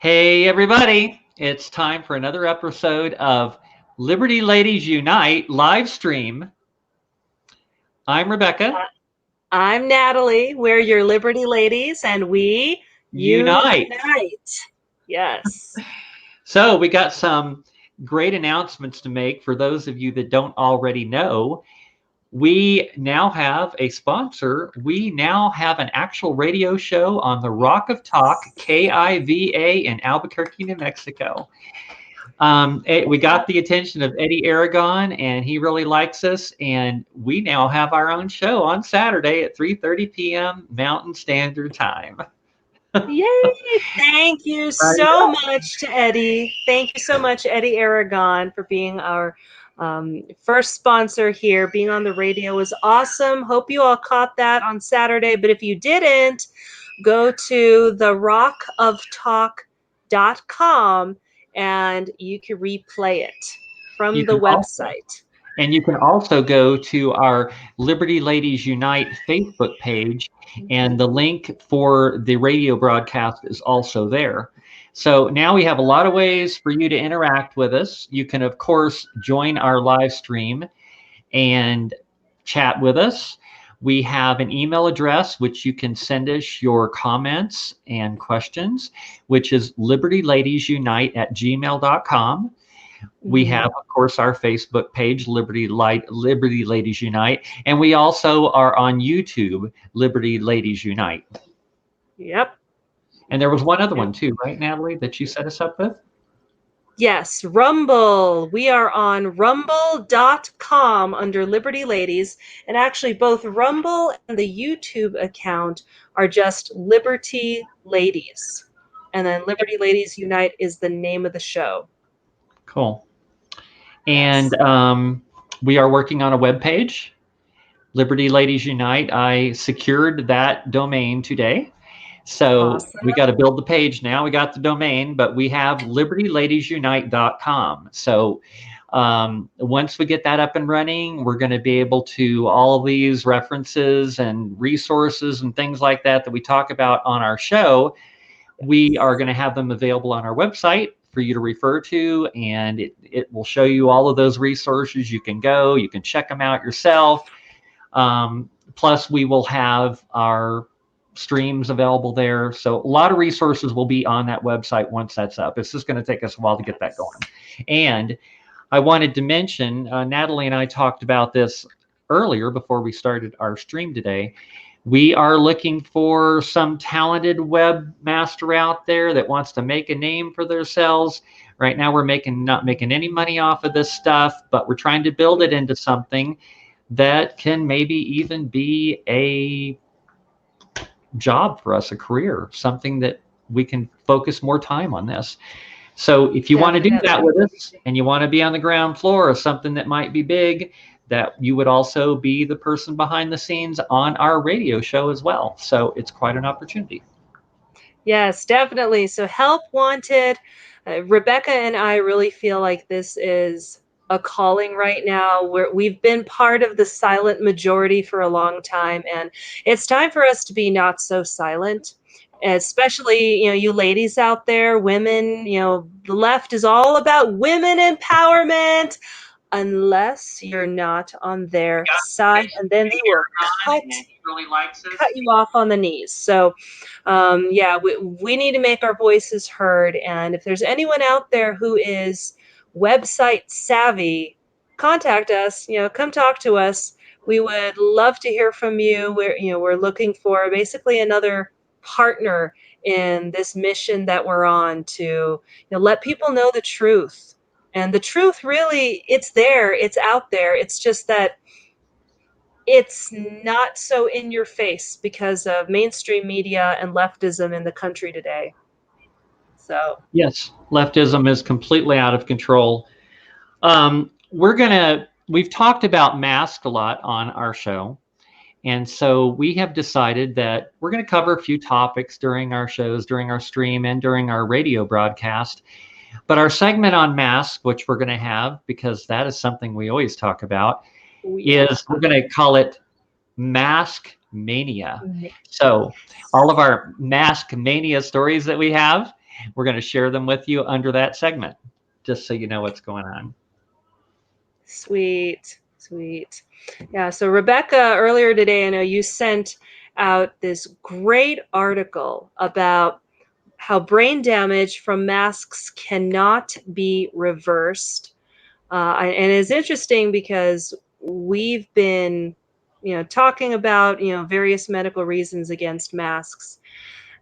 Hey, everybody. It's time for another episode of Liberty Ladies Unite live stream. I'm Rebecca. I'm Natalie. We're your Liberty Ladies, and we Unite. unite. Yes. So, we got some great announcements to make for those of you that don't already know. We now have a sponsor. We now have an actual radio show on the Rock of Talk, KIVA in Albuquerque, New Mexico. We got the attention of Eddie Aragon, and he really likes us. And we now have our own show on Saturday at 3:30 p.m. Mountain Standard Time. Yay. Thank you so much to Eddie. Thank you so much, Eddie Aragon, for being our first sponsor here. Being on the radio was awesome. Hope you all caught that on Saturday. But if you didn't, go to therockoftalk.com and you can replay it from You the can website. And you can also go to our Liberty Ladies Unite Facebook page, and the link for the radio broadcast is also there. So now we have a lot of ways for you to interact with us. You can, of course, join our live stream and chat with us. We have an email address which you can send us your comments and questions, which is libertyladiesunite@gmail.com. We have, of course, our Facebook page, Liberty Ladies Unite, and we also are on YouTube, Liberty Ladies Unite. Yep. And there was one other one too, right, Natalie, that you set us up with? Yes, Rumble. We are on rumble.com under Liberty Ladies. And actually, both Rumble and the YouTube account are just Liberty Ladies. And then Liberty Ladies Unite is the name of the show. Cool. And we are working on a web page, Liberty Ladies Unite. I secured that domain today. So we got to build the page now. We got the domain, but we have libertylladiesunite.com. So once we get that up and running, we're going to be able to all these references and resources and things like that that we talk about on our show. We are going to have them available on our website for you to refer to, and it will show you all of those resources. You can go, you can check them out yourself. Plus, we will have our streams available there. So a lot of resources will be on that website once that's up. It's just going to take us a while to get that going. And I wanted to mention, Natalie and I talked about this earlier before we started our stream today. We are looking for some talented webmaster out there that wants to make a name for themselves. Right now, we're not making any money off of this stuff, but we're trying to build it into something that can maybe even be a job for us, a career, something that we can focus more time on this. So if you want to do that with us and you want to be on the ground floor of something that might be big, that you would also be the person behind the scenes on our radio show as well. So it's quite an opportunity. Yes, definitely. So help wanted. Rebecca and I really feel like this is a calling right now. We've been part of the silent majority for a long time, and it's time for us to be not so silent. Especially, you ladies out there, women, the left is all about women empowerment, unless you're not on their side, and then they will cut you off on the knees. So we need to make our voices heard. And if there's anyone out there who is website savvy, contact us, come talk to us. We would love to hear from you. We're looking for basically another partner in this mission that we're on to let people know the truth. And the truth, really, it's there, it's out there. It's just that it's not so in your face because of mainstream media and leftism in the country today. So yes, leftism is completely out of control. We've talked about masks a lot on our show. And so we have decided that we're going to cover a few topics during our shows, during our stream, and during our radio broadcast. But our segment on masks, which we're going to have, because that is something we always talk about, is we're going to call it Mask Mania. So all of our Mask Mania stories that we have, we're going to share them with you under that segment, just so you know what's going on. Sweet, sweet. Yeah, so Rebecca, earlier today, I know you sent out this great article about how brain damage from masks cannot be reversed. And it's interesting because we've been, talking about, various medical reasons against masks.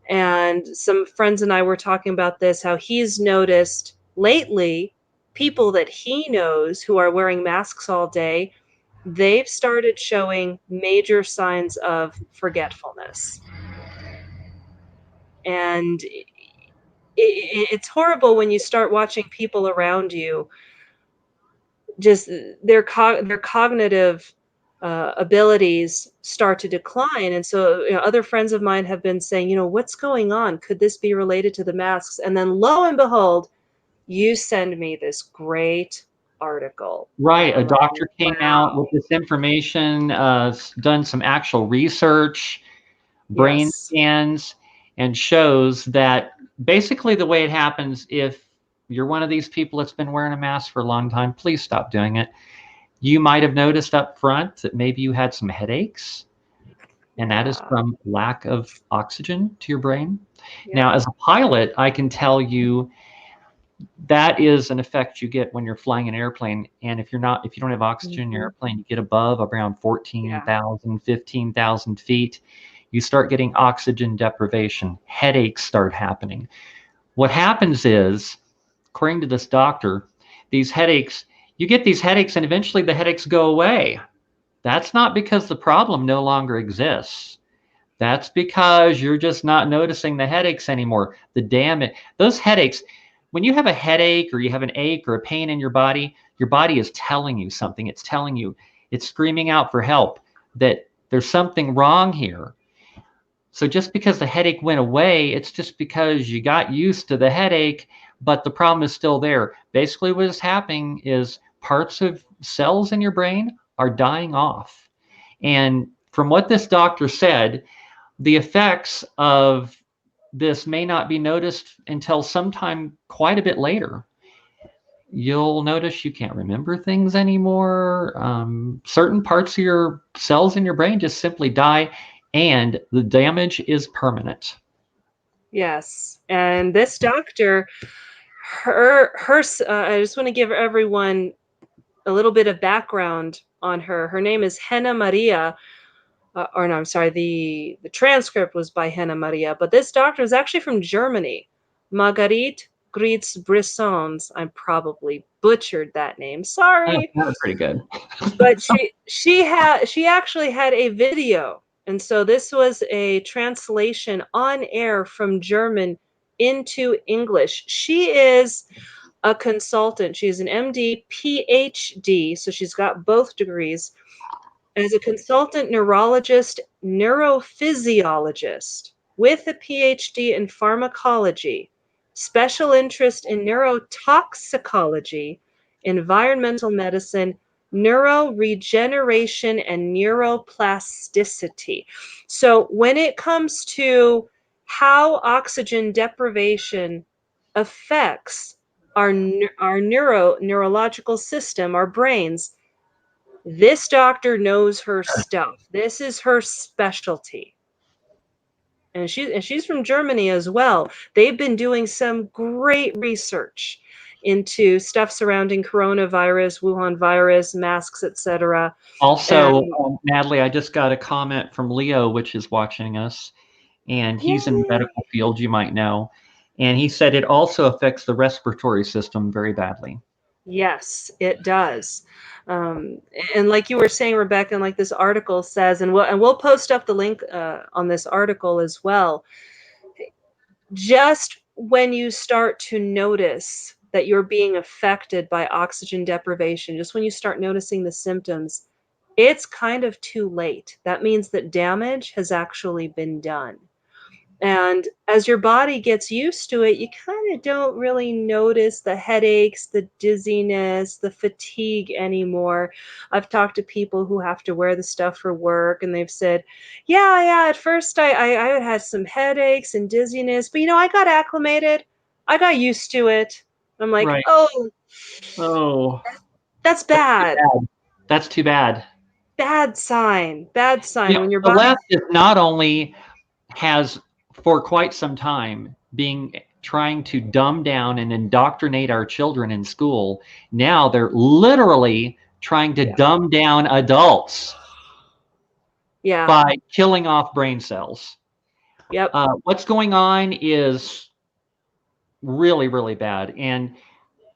And some friends and I were talking about this, how he's noticed lately people that he knows who are wearing masks all day, they've started showing major signs of forgetfulness. And it's horrible when you start watching people around you just their cognitive abilities start to decline. And so, other friends of mine have been saying, what's going on? Could this be related to the masks? And then lo and behold, you send me this great article. Right. And A I'm like, doctor came out wow. with this information, done some actual research, brain Yes. scans, and shows that basically the way it happens, if you're one of these people that's been wearing a mask for a long time, please stop doing it. You might have noticed up front that maybe you had some headaches, and that is Yeah. from lack of oxygen to your brain. Yep. Now, as a pilot, I can tell you that is an effect you get when you're flying an airplane. And if you don't have oxygen in your Mhm. airplane, you get above around Yeah. 14,000, 15,000 feet, you start getting oxygen deprivation. Headaches start happening. What happens is, according to this doctor, you get these headaches and eventually the headaches go away. That's not because the problem no longer exists. That's because you're just not noticing the headaches anymore. Those headaches, when you have a headache or you have an ache or a pain in your body is telling you something. It's telling you, it's screaming out for help that there's something wrong here. So just because the headache went away, it's just because you got used to the headache, but the problem is still there. Basically, what is happening is parts of cells in your brain are dying off. And from what this doctor said, the effects of this may not be noticed until sometime quite a bit later. You'll notice you can't remember things anymore. Certain parts of your cells in your brain just simply die, and the damage is permanent. Yes. And this doctor, I just want to give everyone a little bit of background on her. Her name is Henna Maria, or no, I'm sorry, the transcript was by Henna Maria, but this doctor is actually from Germany. Marguerite Gritz Brissons. I probably butchered that name. Oh, Sorry. that was pretty good. But she actually had a video. And so this was a translation on air from German into English. She is a consultant. She's an MD, PhD, so she's got both degrees as a consultant neurologist, neurophysiologist with a PhD in pharmacology, special interest in neurotoxicology, environmental medicine, neuroregeneration, and neuroplasticity. So, when it comes to how oxygen deprivation affects our neurological system, our brains, this doctor knows her stuff. This is her specialty. And she's from Germany as well. They've been doing some great research into stuff surrounding coronavirus, Wuhan virus, masks, etc. Also, And Natalie, I just got a comment from Leo, which is watching us, and he's in the yay. medical field, you might know. And he said it also affects the respiratory system very badly. Yes, it does. Um, and like you were saying, Rebecca, and like this article says, and we'll post up the link on this article as well. Just when you start to notice that you're being affected by oxygen deprivation, just when you start noticing the symptoms, it's kind of too late. That means that damage has actually been done. And as your body gets used to it, you kind of don't really notice the headaches, the dizziness, the fatigue anymore. I've talked to people who have to wear the stuff for work, and they've said, yeah, at first I had some headaches and dizziness, but I got acclimated. I got used to it. I'm like, Right. oh, Oh, that's that's too bad. bad. That's too bad. Bad sign. Bad You sign know, when your the body. left is not only has for quite some time being trying to dumb down and indoctrinate our children in school. Now they're literally trying to Yeah. dumb down adults Yeah. by killing off brain cells. Yep. What's going on is really, really bad. And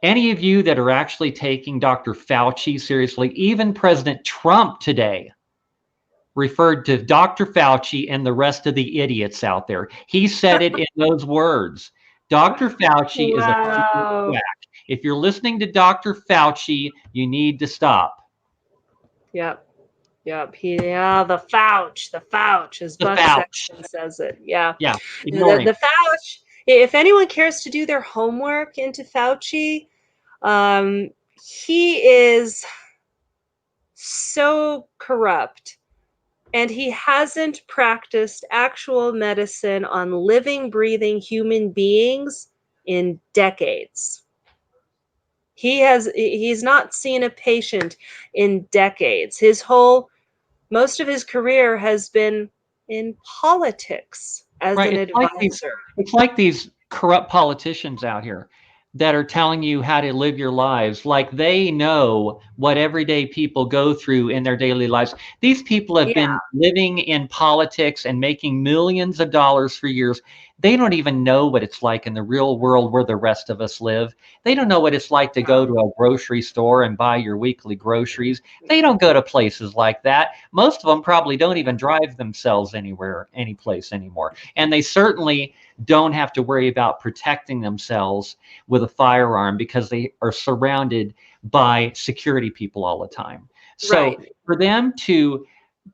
any of you that are actually taking Dr. Fauci seriously, even President Trump today referred to Dr. Fauci and the rest of the idiots out there. He said it in those words. Dr. Fauci is a freaking Wow. quack. If you're listening to Dr. Fauci, you need to stop. Yep. Yep. Yeah, the Fauch, as The Buck Fauci. Sexton says it. Yeah. Yeah, ignore The him. Fauch. If anyone cares to do their homework into Fauci, he is so corrupt, and he hasn't practiced actual medicine on living, breathing human beings in decades. He's not seen a patient in decades. Most of his career has been in politics as Right. an It's like these advisor. it's like these corrupt politicians out here that are telling you how to live your lives like they know what everyday people go through in their daily lives. These people have Yeah. been living in politics and making millions of dollars for years. They don't even know what it's like in the real world where the rest of us live. They don't know what it's like to go to a grocery store and buy your weekly groceries. They don't go to places like that. Most of them probably don't even drive themselves anywhere, any place anymore. And they certainly don't have to worry about protecting themselves with a firearm because they are surrounded by security people all the time. So Right. for them to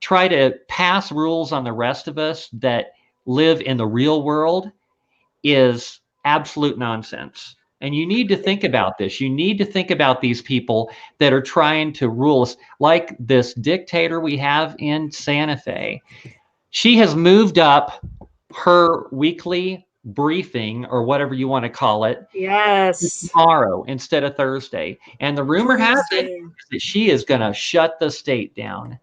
try to pass rules on the rest of us that live in the real world is absolute nonsense. And you need to think about this. You need to think about these people that are trying to rule us, like this dictator we have in Santa Fe. She has moved up her weekly briefing or whatever you want to call it Yes. tomorrow instead of Thursday. And the rumor has it Tuesday. that she is going to shut the state down.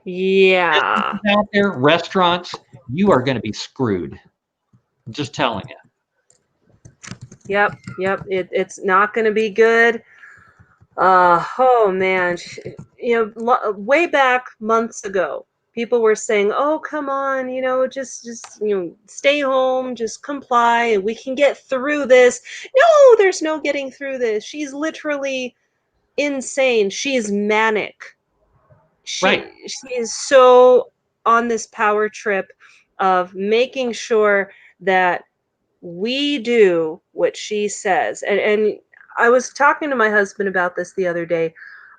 Yeah. Businesses out there, restaurants, you are going to be screwed. I'm just telling you. Yep. Yep. It's not going to be good. Oh man, way back months ago, people were saying, "Oh, come on, just stay home, just comply, and we can get through this." No, there's no getting through this. She's literally insane. She's manic. Right. She is so on this power trip of making sure that we do what she says. And I was talking to my husband about this the other day.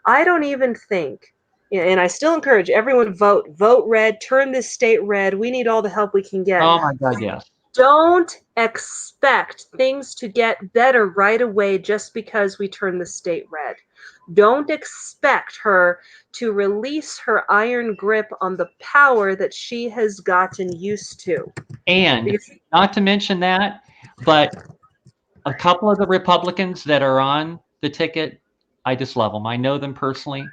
I don't even think, and I still encourage everyone, vote red, turn this state red. We need all the help we can get. Oh my God, yes. Don't expect things to get better right away just because we turn the state red. Don't expect her to release her iron grip on the power that she has gotten used to. And Because, not to mention that, but a couple of the Republicans that are on the ticket, I just love them. I know them personally. yeah,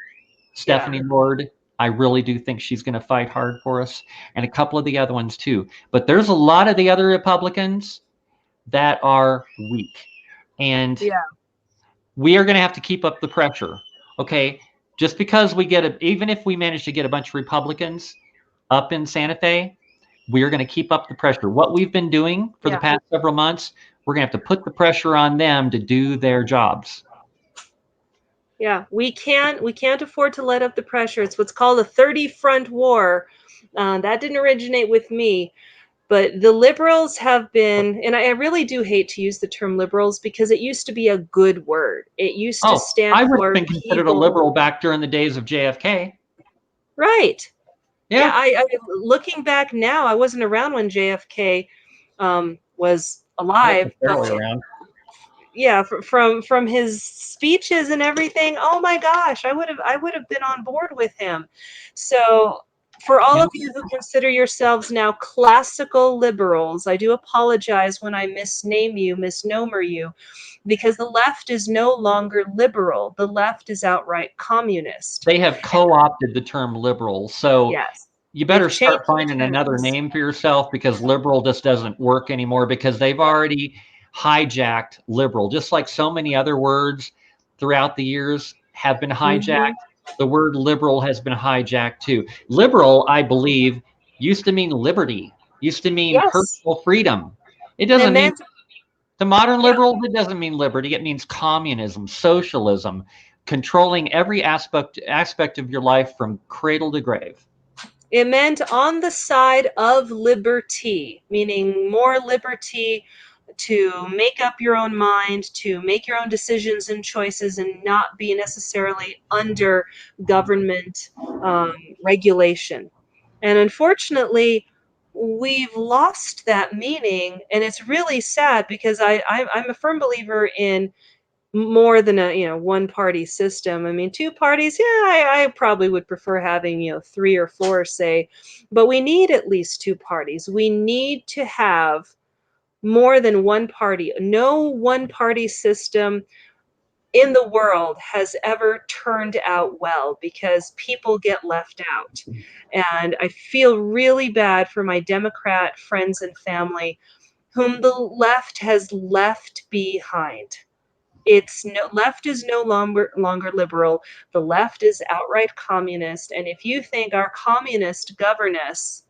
Stephanie Lord, I really do think she's going to fight hard for us, and a couple of the other ones too. But there's a lot of the other Republicans that are weak, and yeah, we are going to have to keep up the pressure. Okay, just because even if we manage to get a bunch of Republicans up in Santa Fe, we are going to keep up the pressure. What we've been doing for the yeah. past several months, we're going to have to put the pressure on them to do their jobs. Yeah, we can't afford to let up the pressure. It's what's called a 30 front war. That didn't originate with me, but the liberals have been, and I really do hate to use the term liberals because it used to be a good word. It used to Oh, stand I would have for been considered a people. liberal back during the days of JFK. Right. Yeah, Yeah, I looking back now, I wasn't around when JFK was I was alive, but barely around. yeah, from his speeches and everything. Oh my gosh, I would have been on board with him. So For all And of you who consider yourselves now classical liberals, I do apologize when I misname you, misnomer you, because the left is no longer liberal. The left is outright communist. they have co-opted the term liberal. So Yes, you they've better start changed the finding another tunes. name for yourself, because liberal just doesn't work anymore, because they've already hijacked liberal, just like so many other words throughout the years have been Mhm. hijacked. The word liberal has been hijacked too. Liberal, I believe, used to mean liberty, used to mean Yes, personal freedom. It it doesn't mean, meant to modern yeah, liberals, it doesn't mean liberty. It means communism, socialism, controlling every aspect of your life from cradle to grave. it meant on the side of liberty, meaning more liberty to make up your own mind, to make your own decisions and choices, and not be necessarily under government um, regulation. And unfortunately, we've lost that meaning, and it's really sad because I'm a firm believer in more than a one party system. I mean, two parties, yeah, I probably would prefer having three or four, say, but we need at least two parties. We need to have more than one party. No one party system in the world has ever turned out well because people get left out. And I feel really bad for my Democrat friends and family whom the left has left behind. It's no left is no longer liberal. The left is outright communist. And if you think our communist governess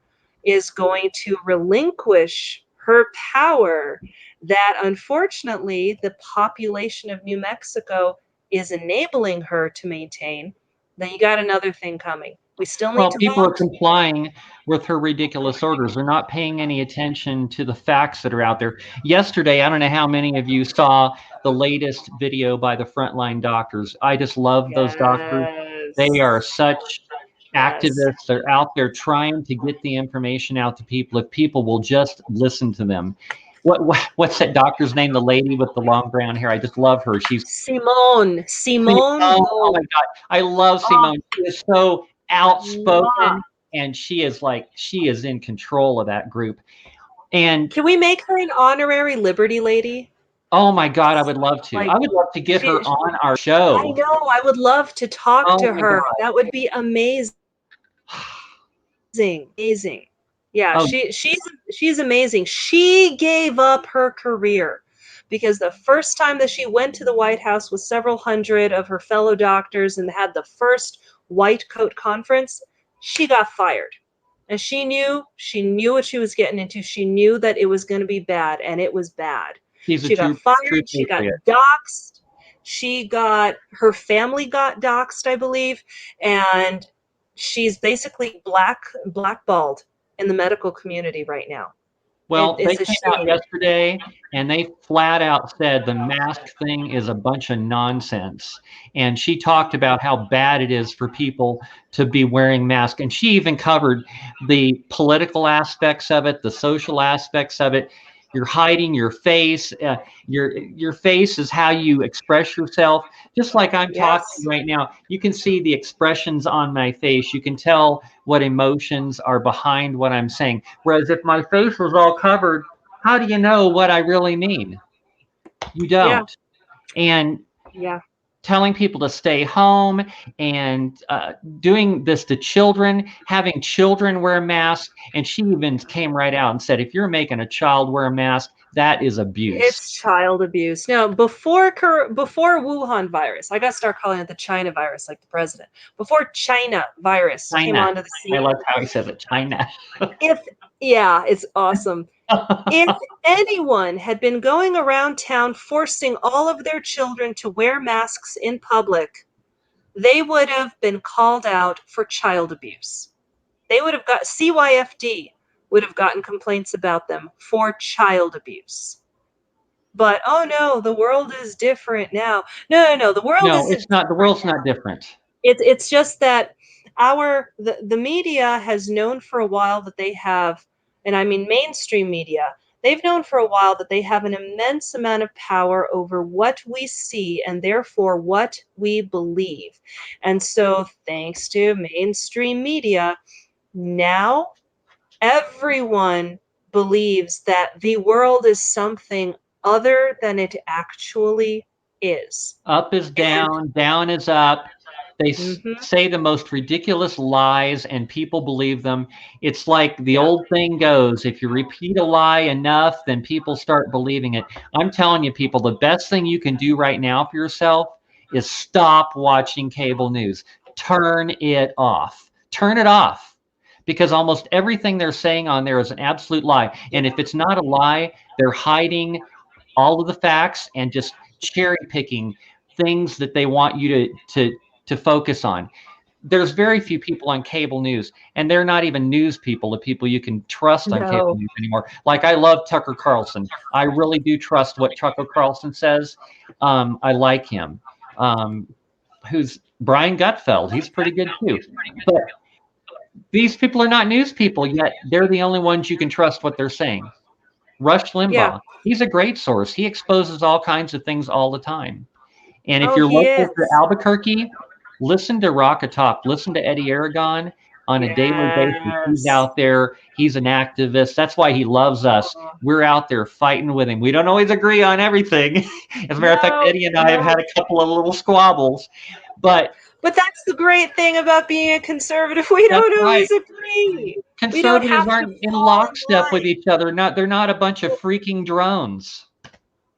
is going to relinquish her power that unfortunately the population of New Mexico is enabling her to maintain, then you got another thing coming. We still need Well, to people are vote. complying with her ridiculous orders. They're not paying any attention to the facts that are out there. Yesterday, I don't know how many of you saw the latest video by the frontline doctors. I just love those doctors. They Yes. are such Yes. activists. They're out there trying to get the information out to people if people will just listen to them. What's that doctor's name? The lady with the long brown hair. I just love her. She's Simone Oh my Gold. God. I love Oh, Simone. She is so mwah. outspoken, and she is in control of that group. And Can we make her an honorary Liberty Lady? oh my God, I would love to. Like I would love to get her she on our I show. know, I would love to talk Oh to my her. God. That would be amazing. Amazing. Yeah, Oh, she's amazing. She gave up her career because the first time that she went to the White House with several hundred of her fellow doctors and had the first white coat conference, she got fired. And she knew what she was getting into. She knew that it was going to be bad, and it was bad. she's a She got true fired, she got patriot. doxxed, her family got doxxed, I believe, and she's basically blackballed in the medical community right now. Well, they It's a came out shame. yesterday and they flat out said the mask thing is a bunch of nonsense. And she talked about how bad it is for people to be wearing masks. And she even covered the political aspects of it, the social aspects of it. You're hiding your face. Your face is how you express yourself. Just like I'm talking Yes. right now, you can see the expressions on my face. You can tell what emotions are behind what I'm saying. Whereas if my face was all covered, how do you know what I really mean? You Yeah. don't. And Yeah. telling people to stay home and doing this to children, having children wear masks. And she even came right out and said, if you're making a child wear a mask, that is abuse. It's child abuse. Now, before Wuhan virus, I got to start calling it the China virus, like the president. Before China virus came China. onto the I scene, love how he says it, China. if yeah, it's awesome. If anyone had been going around town forcing all of their children to wear masks in public, they would have been called out for child abuse. They would have got CYFD would have gotten complaints about them for child abuse. But oh no, the world is different now. No, no, no, the world No, isn't it's not. The different world's not now. different. It's just that the media has known for a while that they have, and I mean mainstream media, they've known for a while that they have an immense amount of power over what we see and therefore what we believe. And so thanks to mainstream media, Now, everyone believes that the world is something other than it actually is. Up is And down is up. They mhm, say the most ridiculous lies and people believe them. It's like the yeah, old thing goes, if you repeat a lie enough, then people start believing it. I'm telling you, people, the best thing you can do right now for yourself is stop watching cable news. Turn it off. Turn it off. Because almost everything they're saying on there is an absolute lie. And if it's not a lie, they're hiding all of the facts and just cherry picking things that they want you to focus on. There's very few people on cable news, and they're not even news people, the people you can trust on cable no. news anymore. Like I love Tucker Carlson. I really do trust what Tucker Carlson says. I like him. Um, who's Brian Gutfeld? He's pretty good too. But these people are not news people yet. They're the only ones you can trust what they're saying. Rush Yeah. Limbaugh, he's a great source. He exposes all kinds of things all the time. And if Oh, you're he local is. to Albuquerque, listen to Rock Talk. Listen to Eddie Aragon on a daily basis. He's Yes. out there. He's an activist. That's why he loves us. Oh, We're out there fighting with him. We don't always agree on everything. As a matter of fact, no, Eddie and I have no. had a couple of little squabbles, but But that's the great thing about being a conservative. We that's don't right. always agree. We don't Conservatives have to aren't in fall lockstep with in each other. They're not a bunch of line. freaking drones.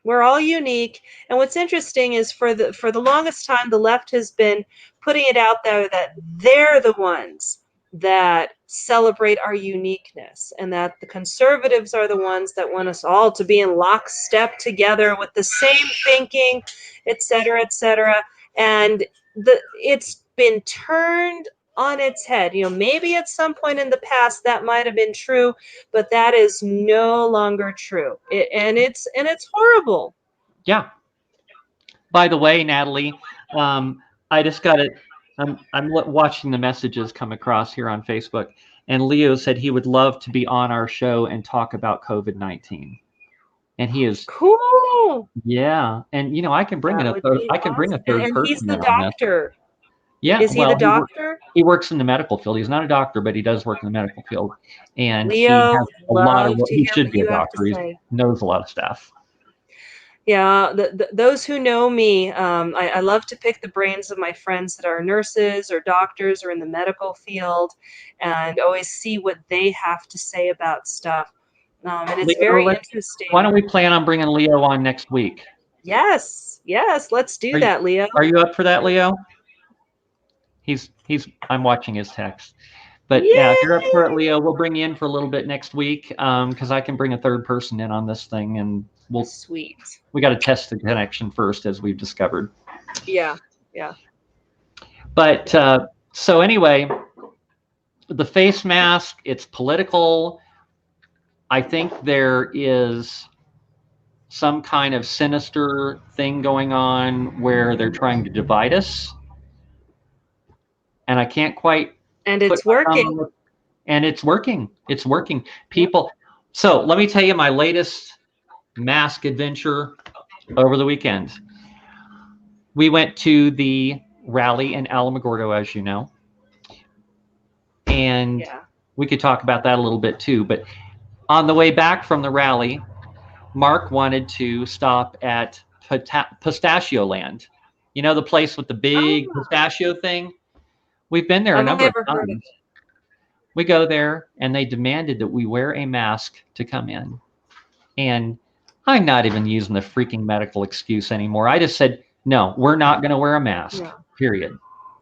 We're all unique. And what's interesting is for the longest time, the left has been putting it out there that they're the ones that celebrate our uniqueness, and that the conservatives are the ones that want us all to be in lockstep together with the same thinking, et cetera, et cetera. And it's been turned on its head. Maybe at some point in the past that might have been true, but that is no longer true. And it's horrible. Yeah. By the way, Natalie, I just got it. I'm watching the messages come across here on Facebook, and Leo said he would love to be on our show and talk about COVID-19. And he is, Cool. yeah. And I can bring That in would be I can bring a awesome. And, third and he's person the in on this. doctor. Yeah. Is he the Well, doctor? he works in the medical field. He's not a doctor, but he does work in the medical field, and he Leo, has a lot of. love to He hear should what be a you have to doctor. He say. knows a lot of stuff. Yeah, those who know me, I love to pick the brains of my friends that are nurses or doctors or in the medical field, and always see what they have to say about stuff. And it's Leo, very why interesting. don't we plan on bringing Leo on next week? Yes, yes, let's do Are you that, Leo. are you up for that, Leo? I'm watching his text. But yeah, if you're up for it, Yay! Leo, we'll bring you in for a little bit next week because I can bring a third person in on this thing, and Sweet. we got to test the connection first, as we've discovered. Yeah, yeah, But yeah. so anyway, the face mask, it's political. I think there is some kind of sinister thing going on where they're trying to divide us, and I can't quite And put it's my thumb working. on it. And it's working. It's working. People. So let me tell you my latest mask adventure over the weekend. We went to the rally in Alamogordo, as you know, and Yeah. we could talk about that a little bit too. But on the way back from the rally, Mark wanted to stop at Pistachio Land. The place with the big Oh, pistachio thing? We've been there a I've number of never heard of times. We go there, and they demanded that we wear a mask to come in. And I'm not even using the freaking medical excuse anymore. I just said, no, we're not going to wear a it. mask, Yeah, period.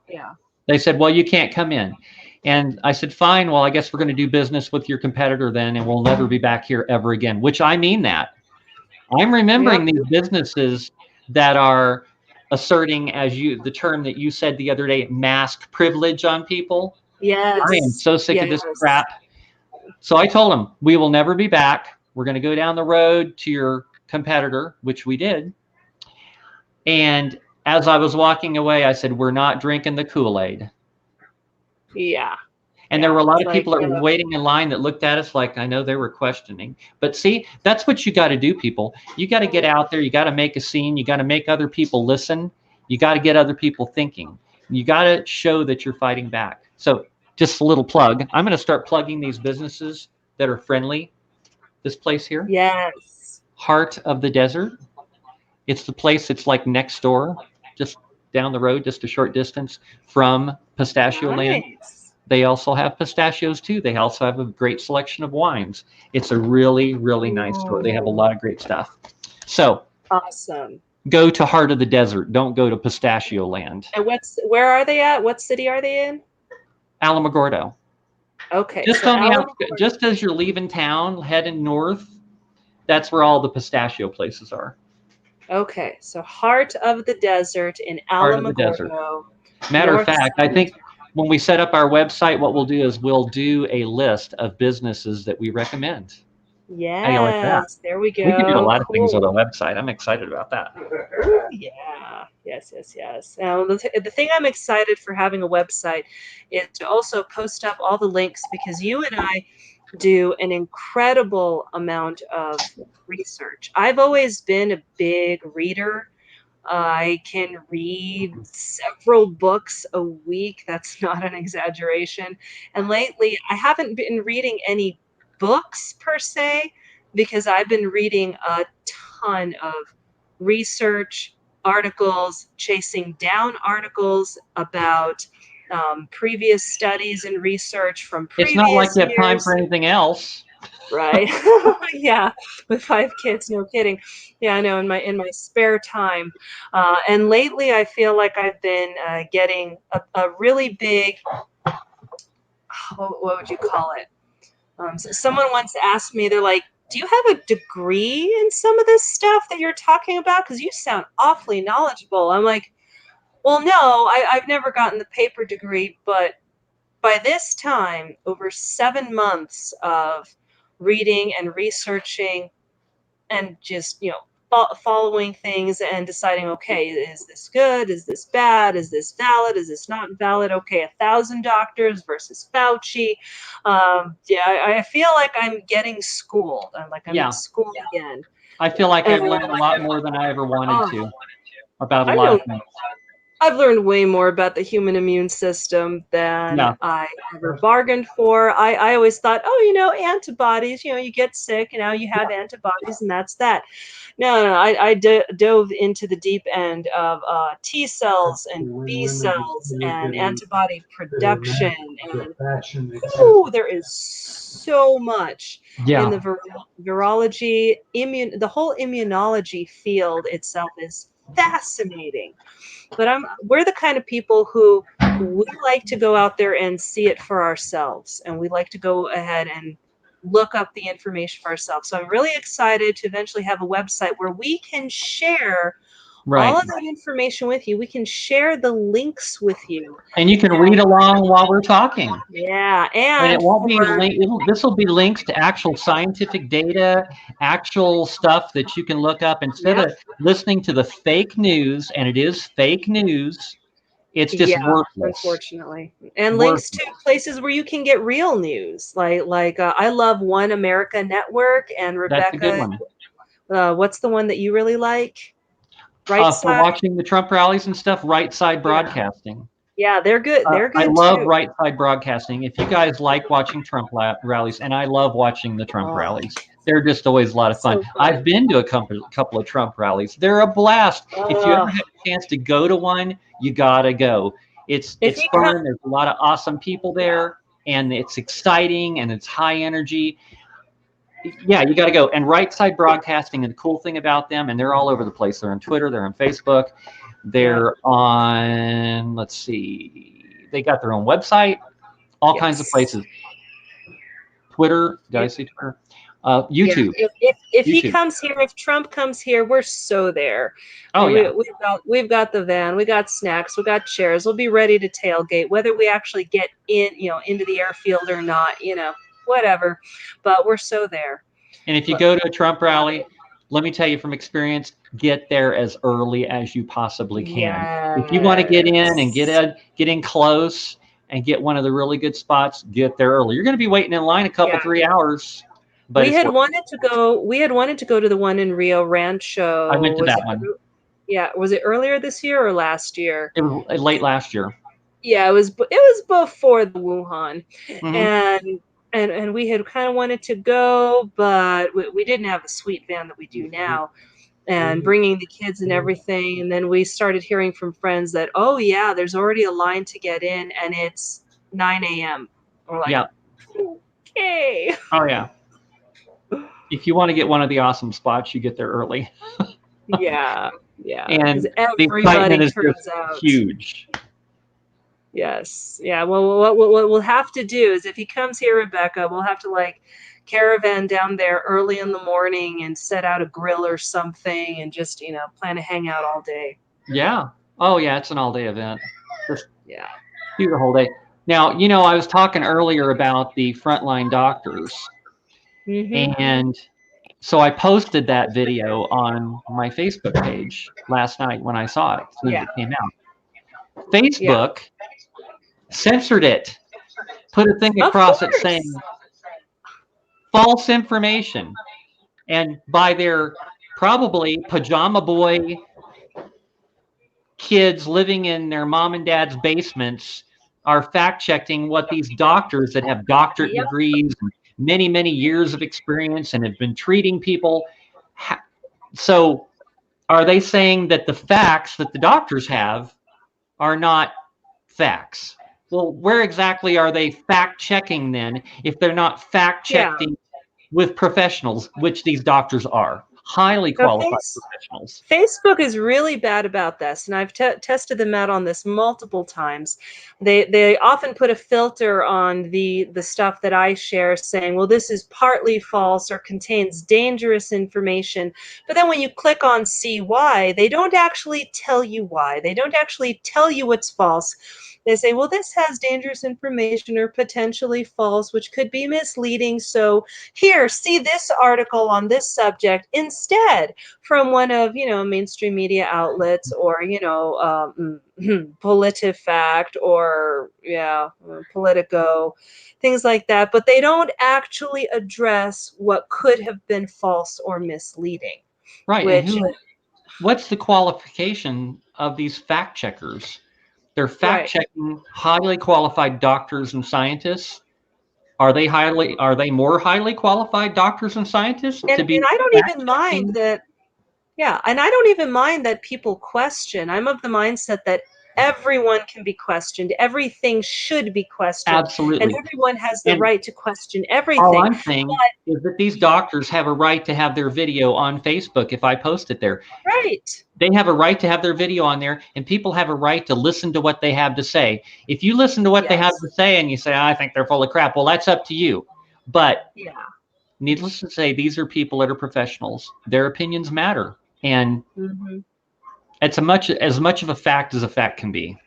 yeah. They said, well, you can't come in. And I said, fine, well, I guess we're going to do business with your competitor then, and we'll never be back here ever again, which I mean that. I'm Yep. remembering these businesses that are asserting, the term that you said the other day, mask privilege on people. I am Yes. so sick of Yes. this crap. So I told them, we will never be back. We're going to go down the road to your competitor, which we did. And as I was walking away, I said, we're not drinking the Kool-Aid. Yeah. And there Yeah. were a lot It's of like, people that were waiting in line that looked at us like, I know they were questioning. But see, that's what you got to do, people. You got to get out there. You got to make a scene. You got to make other people listen. You got to get other people thinking. You got to show that you're fighting back. So just a little plug. I'm going to start plugging these businesses that are friendly. This place here, Yes. Heart of the Desert. It's the place that's like next door, just down the road, just a short distance from Pistachio Land. Nice. They also have pistachios too. They also have a great selection of wines. It's a really, really nice store. They have a Ooh, lot of great stuff. So awesome. go to Heart of the Desert. Don't go to Pistachio Land. And where are they at? What city are they in? Alamogordo. Okay, Just so on the outskirts, Alamogordo. just as you're leaving town, heading north, that's where all the pistachio places are. Okay, so Heart of the Desert in Heart of the Desert. Alamogordo, Matter of north fact, I side. think when we set up our website, what we'll do is we'll do a list of businesses that we recommend. How do you like that? Yes, there we We can do a go. lot of things on the Cool. website. I'm excited about that. Ooh, yeah. Yes, yes, yes. The thing I'm excited for having a website is to also post up all the links because you and I do an incredible amount of research. I've always been a big reader. I can read several books a week. That's not an exaggeration. And lately, I haven't been reading any books per se because I've been reading a ton of research, articles, chasing down articles about previous studies and research from It's not like previous you have time years. for anything else. Right. Yeah, with 5 kids, no kidding. Yeah, I know, in my spare time. And lately, I feel like I've been, getting a really big what would you call it? Someone once asked me, they're like, "Do you have a degree in some of this stuff that you're talking about? Because you sound awfully knowledgeable." I'm like, "Well, no, I've never gotten the paper degree, but by this time, over 7 months of reading and researching and just, following things and deciding, okay, is this good? Is this bad? Is this valid? Is this not valid? Okay, 1,000 doctors versus Fauci. Yeah, I feel like I'm getting schooled. I'm in Yeah, school again. I feel like And I've learned a lot more than I ever wanted oh, to about a I lot know of things. I've learned way more about the human immune system than Yeah, I ever bargained for. I always thought, oh, antibodies, you get sick, you have antibodies, and that's that. No, no, I dove into the deep end of T cells and B cells and antibody production. And there is so much in yeah. the virology, the whole immunology field itself is fascinating. But we're the kind of people who we like to go out there and see it for ourselves, and we like to go ahead and look up the information for ourselves. So I'm really excited to eventually have a website where we can share all Right. of that information with you. We can share the links with you. And you can And read along while we're talking. yeah, And it and won't be for this will be links to actual scientific data, actual stuff that you can look up instead yep, of listening to the fake news, and it is fake news. It's just yeah, worthless. unfortunately. And links to Worthless. places where you can get real news. I love One America Network and That's a good Rebecca. one. What's the one that you really like? Right For Side? watching the Trump rallies and stuff, Right Side Yeah. Broadcasting. Yeah, they're good. They're I good love too. Right Side Broadcasting. If you guys like watching Trump rallies, and I love watching the Trump Oh, rallies, they're just always a lot of fun. so I've good. been to a couple of Trump rallies. They're a blast. If you ever Oh, have a chance to go to one, you gotta go. if It's you come, fun. There's a lot of awesome people yeah, there, and it's exciting and it's high energy. Yeah, you got to go. And Right Side Broadcasting, and the cool thing about them, and they're all over the place. They're on Twitter, they're on Facebook, yeah, they're on, let's see, they got their own website, all kinds of yes. places. Twitter, did I If, say Twitter? yeah, YouTube, if he YouTube. comes here, if Trump comes here, we're so there. I Oh mean, yeah, we've got the van, we got snacks, we got chairs. We'll be ready to tailgate, whether we actually get into the airfield or not. Whatever. But we're so there. and if you But go to a Trump love rally, it. let me tell you from experience, get there as early as you possibly can. If you want to get in and Yes. get in close and get one of the really good spots, get there early. You're going to be waiting in line a couple, Yeah. 3 hours, but We it's had worth it. wanted to go we had wanted to go to the one in Rio I Rancho. went to that one. Was it earlier this year or last year? It was late last year. Yeah, it was before the Wuhan, Hmm. and and we had kind of wanted to go, but we didn't have the sweet van that we do now, and bringing the kids and everything. And then we started hearing from friends that, oh yeah, there's already a line to get in, and it's 9 a.m. We're like, Yeah. okay, Oh yeah. If you want to get one of the awesome spots, you get there early, yeah, yeah, because and the excitement everybody is just turns out. huge. Yes. Yeah. Well, what we'll have to do is if he comes here, Rebecca, we'll have to like caravan down there early in the morning and set out a grill or something and just, plan to hang out all day. Yeah. Oh yeah, it's an all-day event. Just Yeah. do the whole day. Now, I was talking earlier about the frontline doctors, Mm-hmm. and so I posted that video on my Facebook page last night when I saw it, as soon as Yeah. it came out. Yeah. Facebook censored it, put a thing Of across it course. saying false information. And by their probably pajama boy kids living in their mom and dad's basements are fact checking what these doctors that have doctorate Yep. degrees and many, many years of experience and have been treating people. So, are they saying that the facts that the doctors have are not facts? Well, where exactly are they fact checking then if they're not fact Yeah. checking with professionals, which these doctors are highly Now, qualified professionals? Facebook is really bad about this, and I've tested them out on this multiple times. They often put a filter on the stuff that I share, saying, "Well, this is partly false or contains dangerous information." But then when you click on see why, they don't actually tell you why. They don't actually tell you what's false. They say, "Well, this has dangerous information or potentially false, which could be misleading. So here, see this article on this subject instead." From one of mainstream media outlets or PolitiFact or Politico, things like that, but they don't actually address what could have been false or misleading, Right. And which what's the qualification of these fact checkers? They're fact right. checking highly qualified doctors and scientists. Are they more highly qualified doctors and scientists and to and be I don't fact even mind checking? that. Yeah, and I don't even mind that people question. I'm of the mindset that everyone can be questioned. Everything should be questioned, and Absolutely. everyone has the And right to question all everything. I'm saying But is that these doctors have a right to have their video on Facebook if I post it there. right. They have a right to have their video on there, and people have a right to listen to what they have to say. If you listen to what they have Yes. to say and you say, I think they're full of crap, well, that's up to you. But Yeah. needless to say, these are people that are professionals. Their opinions matter. And Mhm. it's as much of a fact as a fact can be.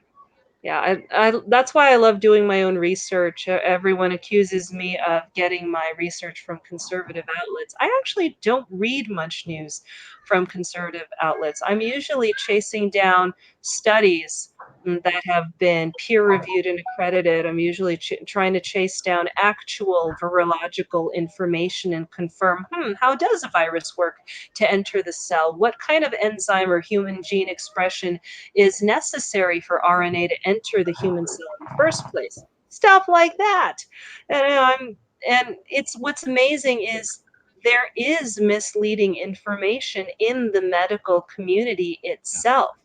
Yeah, that's why I love doing my own research. Everyone accuses me of getting my research from conservative outlets. I actually don't read much news from conservative outlets. I'm usually chasing down studies that have been peer reviewed and accredited. I'm usually trying to chase down actual virological information and confirm, how does a virus work to enter the cell? What kind of enzyme or human gene expression is necessary for RNA to enter the human cell in the first place. Stuff like that. And it's what's amazing is there is misleading information in the medical community itself.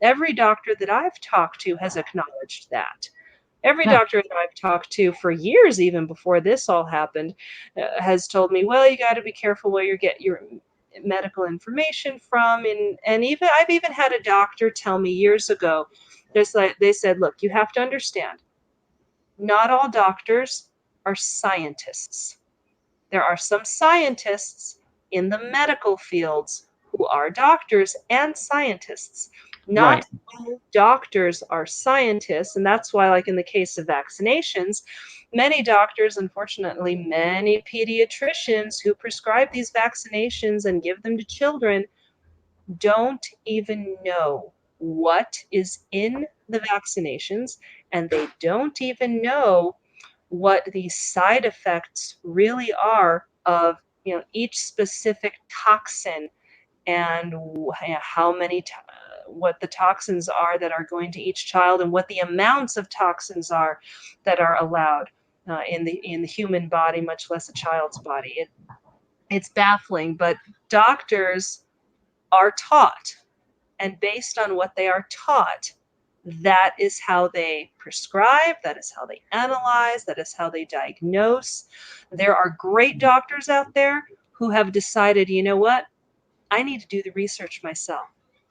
Every doctor that I've talked to has acknowledged that. Every Yeah. doctor that I've talked to for years, even before this all happened, has told me, "Well, you got to be careful where you get your medical information from." And even I've even had a doctor tell me years ago, they said, "Look, you have to understand, not all doctors are scientists. There are some scientists in the medical fields who are doctors and scientists. Right. Not all doctors are scientists, and that's why, like in the case of vaccinations, many doctors, unfortunately, many pediatricians who prescribe these vaccinations and give them to children don't even know what is in the vaccinations, and they don't even know what the side effects really are of each specific toxin and how many what the toxins are that are going to each child, and what the amounts of toxins are that are allowed in the human body, much less a child's body. It's baffling, but doctors are taught, and based on what they are taught, that is how they prescribe, that is how they analyze, that is how they diagnose. There are great doctors out there who have decided, you know what, I need to do the research myself.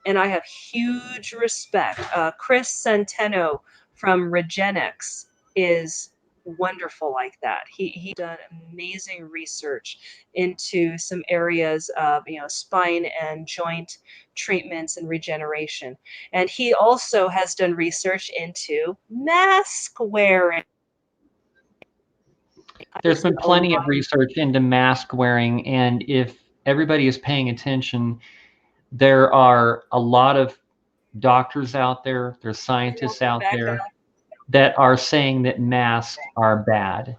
And I have huge respect. Chris Centeno from Regenex is wonderful like that. He done amazing research into some areas of, spine and joint treatments and regeneration. And he also has done research into mask wearing. There's There's been a plenty of lot. research into mask wearing, and if everybody is paying attention, there are a lot of doctors out there, there's scientists out Rebecca, there that are saying that masks are bad.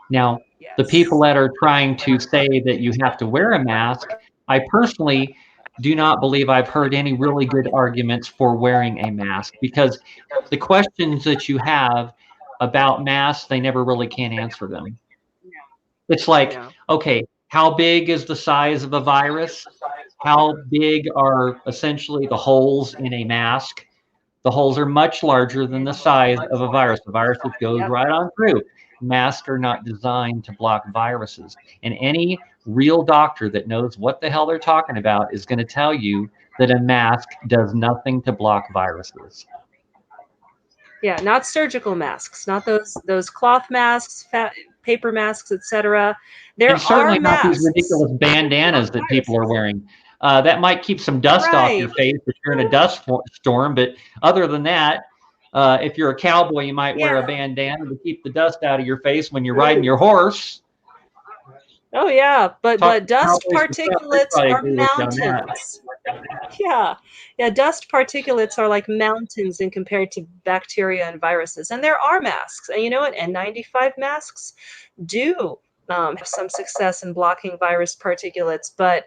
Now, the people yes. that are trying to say that you have to wear a mask, I personally do not believe I've heard any really good arguments for wearing a mask, because the questions that you have about masks, they never really can answer them. It's like, No. okay, how big is the size of a virus? How big are essentially the holes in a mask? The holes are much larger than the size of a virus. The virus just goes Yep. right on through. Masks are not designed to block viruses. And any real doctor that knows what the hell they're talking about is going to tell you that a mask does nothing to block viruses. Yeah, not surgical masks, not those cloth masks, paper masks, etc. And There are certainly not these masks ridiculous that block bandanas that people are viruses. wearing. That might keep some dust off your Right. face if you're in a dust storm, but other than that, if you're a cowboy, you might wear a Yeah. bandana to keep the dust out of your face when you're riding your horse. Oh yeah, but Talk to dust cowboys for stuff, they particulates probably are agree with you on that. mountains. Yeah. Yeah, dust particulates are like mountains in compared to bacteria and viruses. And there are masks. And you know what? N95 masks do have some success in blocking virus particulates, but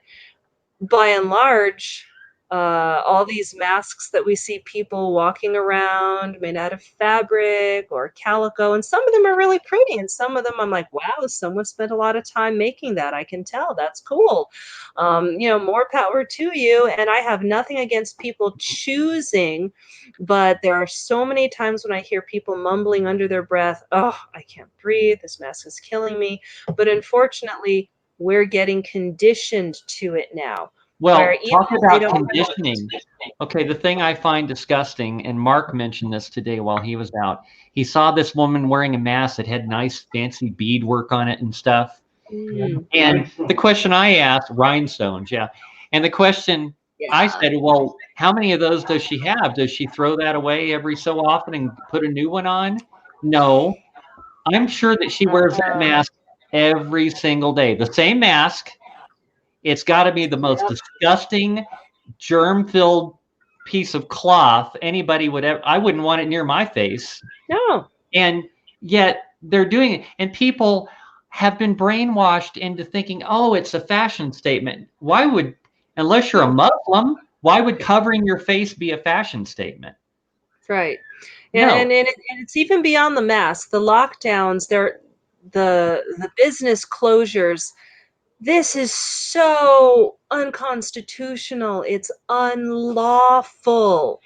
by and large, all these masks that we see people walking around made out of fabric or calico, and some of them are really pretty, and some of them I'm like, wow, someone spent a lot of time making that. I can tell. That's cool. More power to you. And I have nothing against people choosing, but there are so many times when I hear people mumbling under their breath, oh, I can't breathe. This mask is killing me. But unfortunately, we're getting conditioned to it now, where Well, even talk if they about don't know it. conditioning. Okay, the thing I find disgusting, and Mark mentioned this today while he was out, he saw this woman wearing a mask that had nice fancy beadwork on it and stuff. Mm, And the question I asked, rhinestones, yeah. And the question I yeah. said, well, how many of those does she have? Does she throw that away every so often and put a new one on? No. I'm sure that she wears that Uh, mask every single day. The same mask. It's got to be the most yep. disgusting, germ-filled piece of cloth anybody would ever. I wouldn't want it near my face. No. And yet they're doing it. And people have been brainwashed into thinking, oh, it's a fashion statement. Why would, unless you're a Hmm. Muslim, why would covering your face be a fashion statement? Right. Yeah, No. and it's even beyond the mask. The lockdowns, the business closures. This is so unconstitutional. It's unlawful.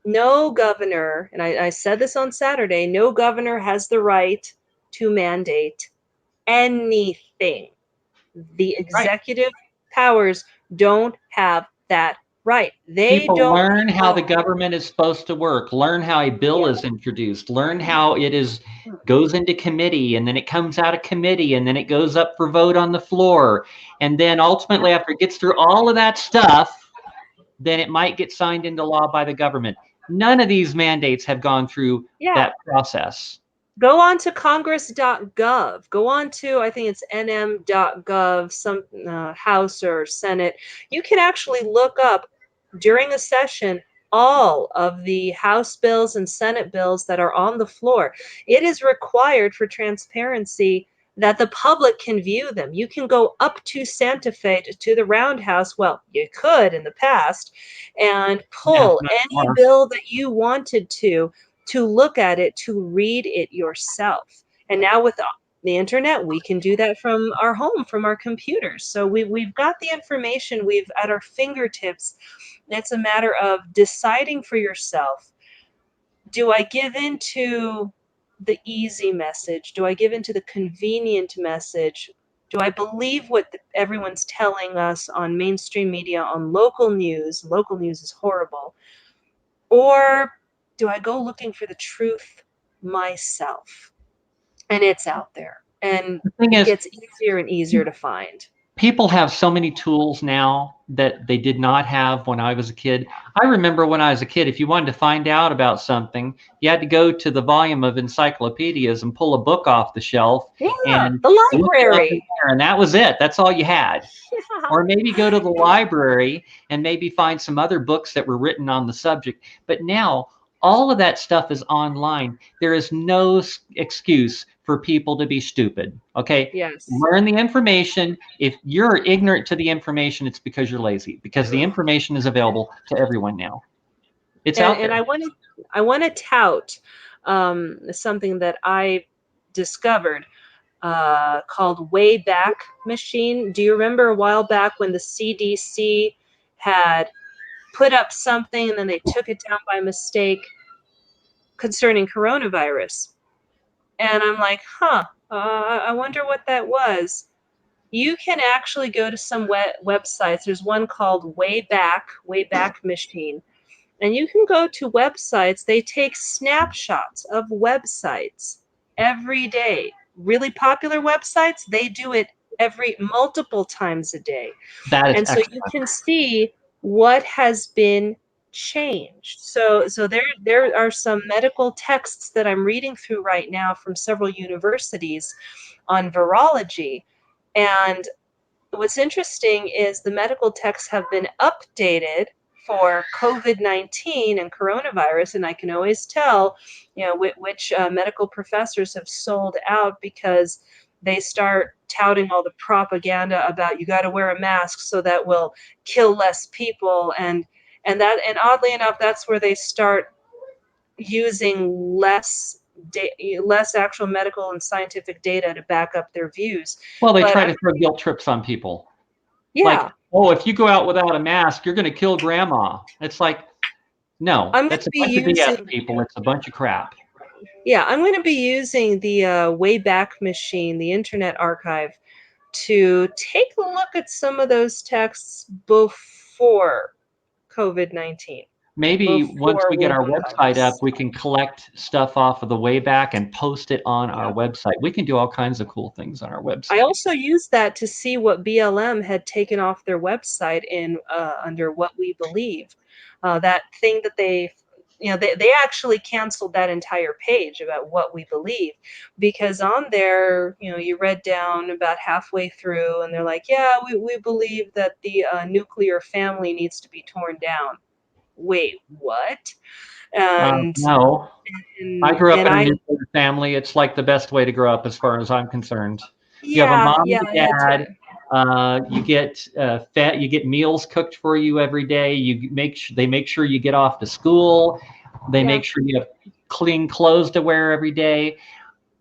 No governor, and I said this on Saturday, no governor has the right to mandate anything. The Right. executive powers don't have that right. They People don't learn how the have. government is supposed to work, learn how a bill Yeah. is introduced, learn how it is goes into committee, and then it comes out of committee, and then it goes up for vote on the floor. And then ultimately, after it gets through all of that stuff, then it might get signed into law by the government. None of these mandates have gone through Yeah. that process. Go on to congress.gov. Go on to, I think it's nm.gov, some House or Senate. You can actually look up during a session all of the House bills and Senate bills that are on the floor. It is required for transparency that the public can view them. You can go up to Santa Fe to the Roundhouse. Well, you could in the past, and Yeah, pull not any anymore. bill that you wanted to look at it, to read it yourself. And now with the internet, we can do that from our home, from our computers. So we've got the information, we've at our fingertips. It's a matter of deciding for yourself, do I give into the easy message? Do I give into the convenient message? Do I believe what everyone's telling us on mainstream media, on local news? Local news is horrible. Or do I go looking for the truth myself? And it's out there. And The thing it is, gets easier and easier to find. people have so many tools now that they did not have when I was a kid. I remember when I was a kid, if you wanted to find out about something, you had to go to the volume of encyclopedias and pull a book off the shelf Yeah, and the look it up in library. there, and that was it. That's all you had. Yeah. Or maybe go to the library and maybe find some other books that were written on the subject. But now all of that stuff is online. There is no excuse for people to be stupid. Okay. Yes. Learn the information. If you're ignorant to the information, it's because you're lazy, because the information is available to everyone now. It's out And there. I want to tout something that I discovered called Wayback Machine. Do you remember a while back when the CDC had put up something and then they took it down by mistake concerning coronavirus? And I'm like, huh, I wonder what that was. You can actually go to some websites. There's one called Wayback Machine. And you can go to websites, they take snapshots of websites every day. Really popular websites, they do it every multiple times a day. That is And so you excellent. can see what has been changed. So there are some medical texts that I'm reading through right now from several universities on virology. And what's interesting is the medical texts have been updated for COVID-19 and coronavirus, and I can always tell, which medical professors have sold out because they start touting all the propaganda about you got to wear a mask so that will kill less people, and oddly enough, that's where they start using less actual medical and scientific data to back up their views. Well, they But try to throw guilt trips on people. Like, yeah, oh, if you go out without a mask, you're going to kill grandma. It's like, no, I'm going that's to a be bunch of BS, using people. It's a bunch of crap. yeah, I'm going to be using the Wayback Machine, the Internet Archive, to take a look at some of those texts before COVID-19, Maybe once before we get our Wuhan website up, virus. we can collect stuff off of the way back and post it on our website. We can do all kinds of cool things on our I website. also used that to see what BLM had taken off their website in under What We Believe. That thing that they actually canceled that entire page about What We Believe, because on there, you read down about halfway through and they're like, yeah, we believe that the nuclear family needs to be torn down. Wait, what? And No, I and grew up and in a I nuclear family. It's like the best way to grow up, as far as I'm concerned. You have a yeah, mom yeah, and I a had dad. to. You get fat. You get meals cooked for you every day. They make sure you get off to school. They Yeah. make sure you have clean clothes to wear every day.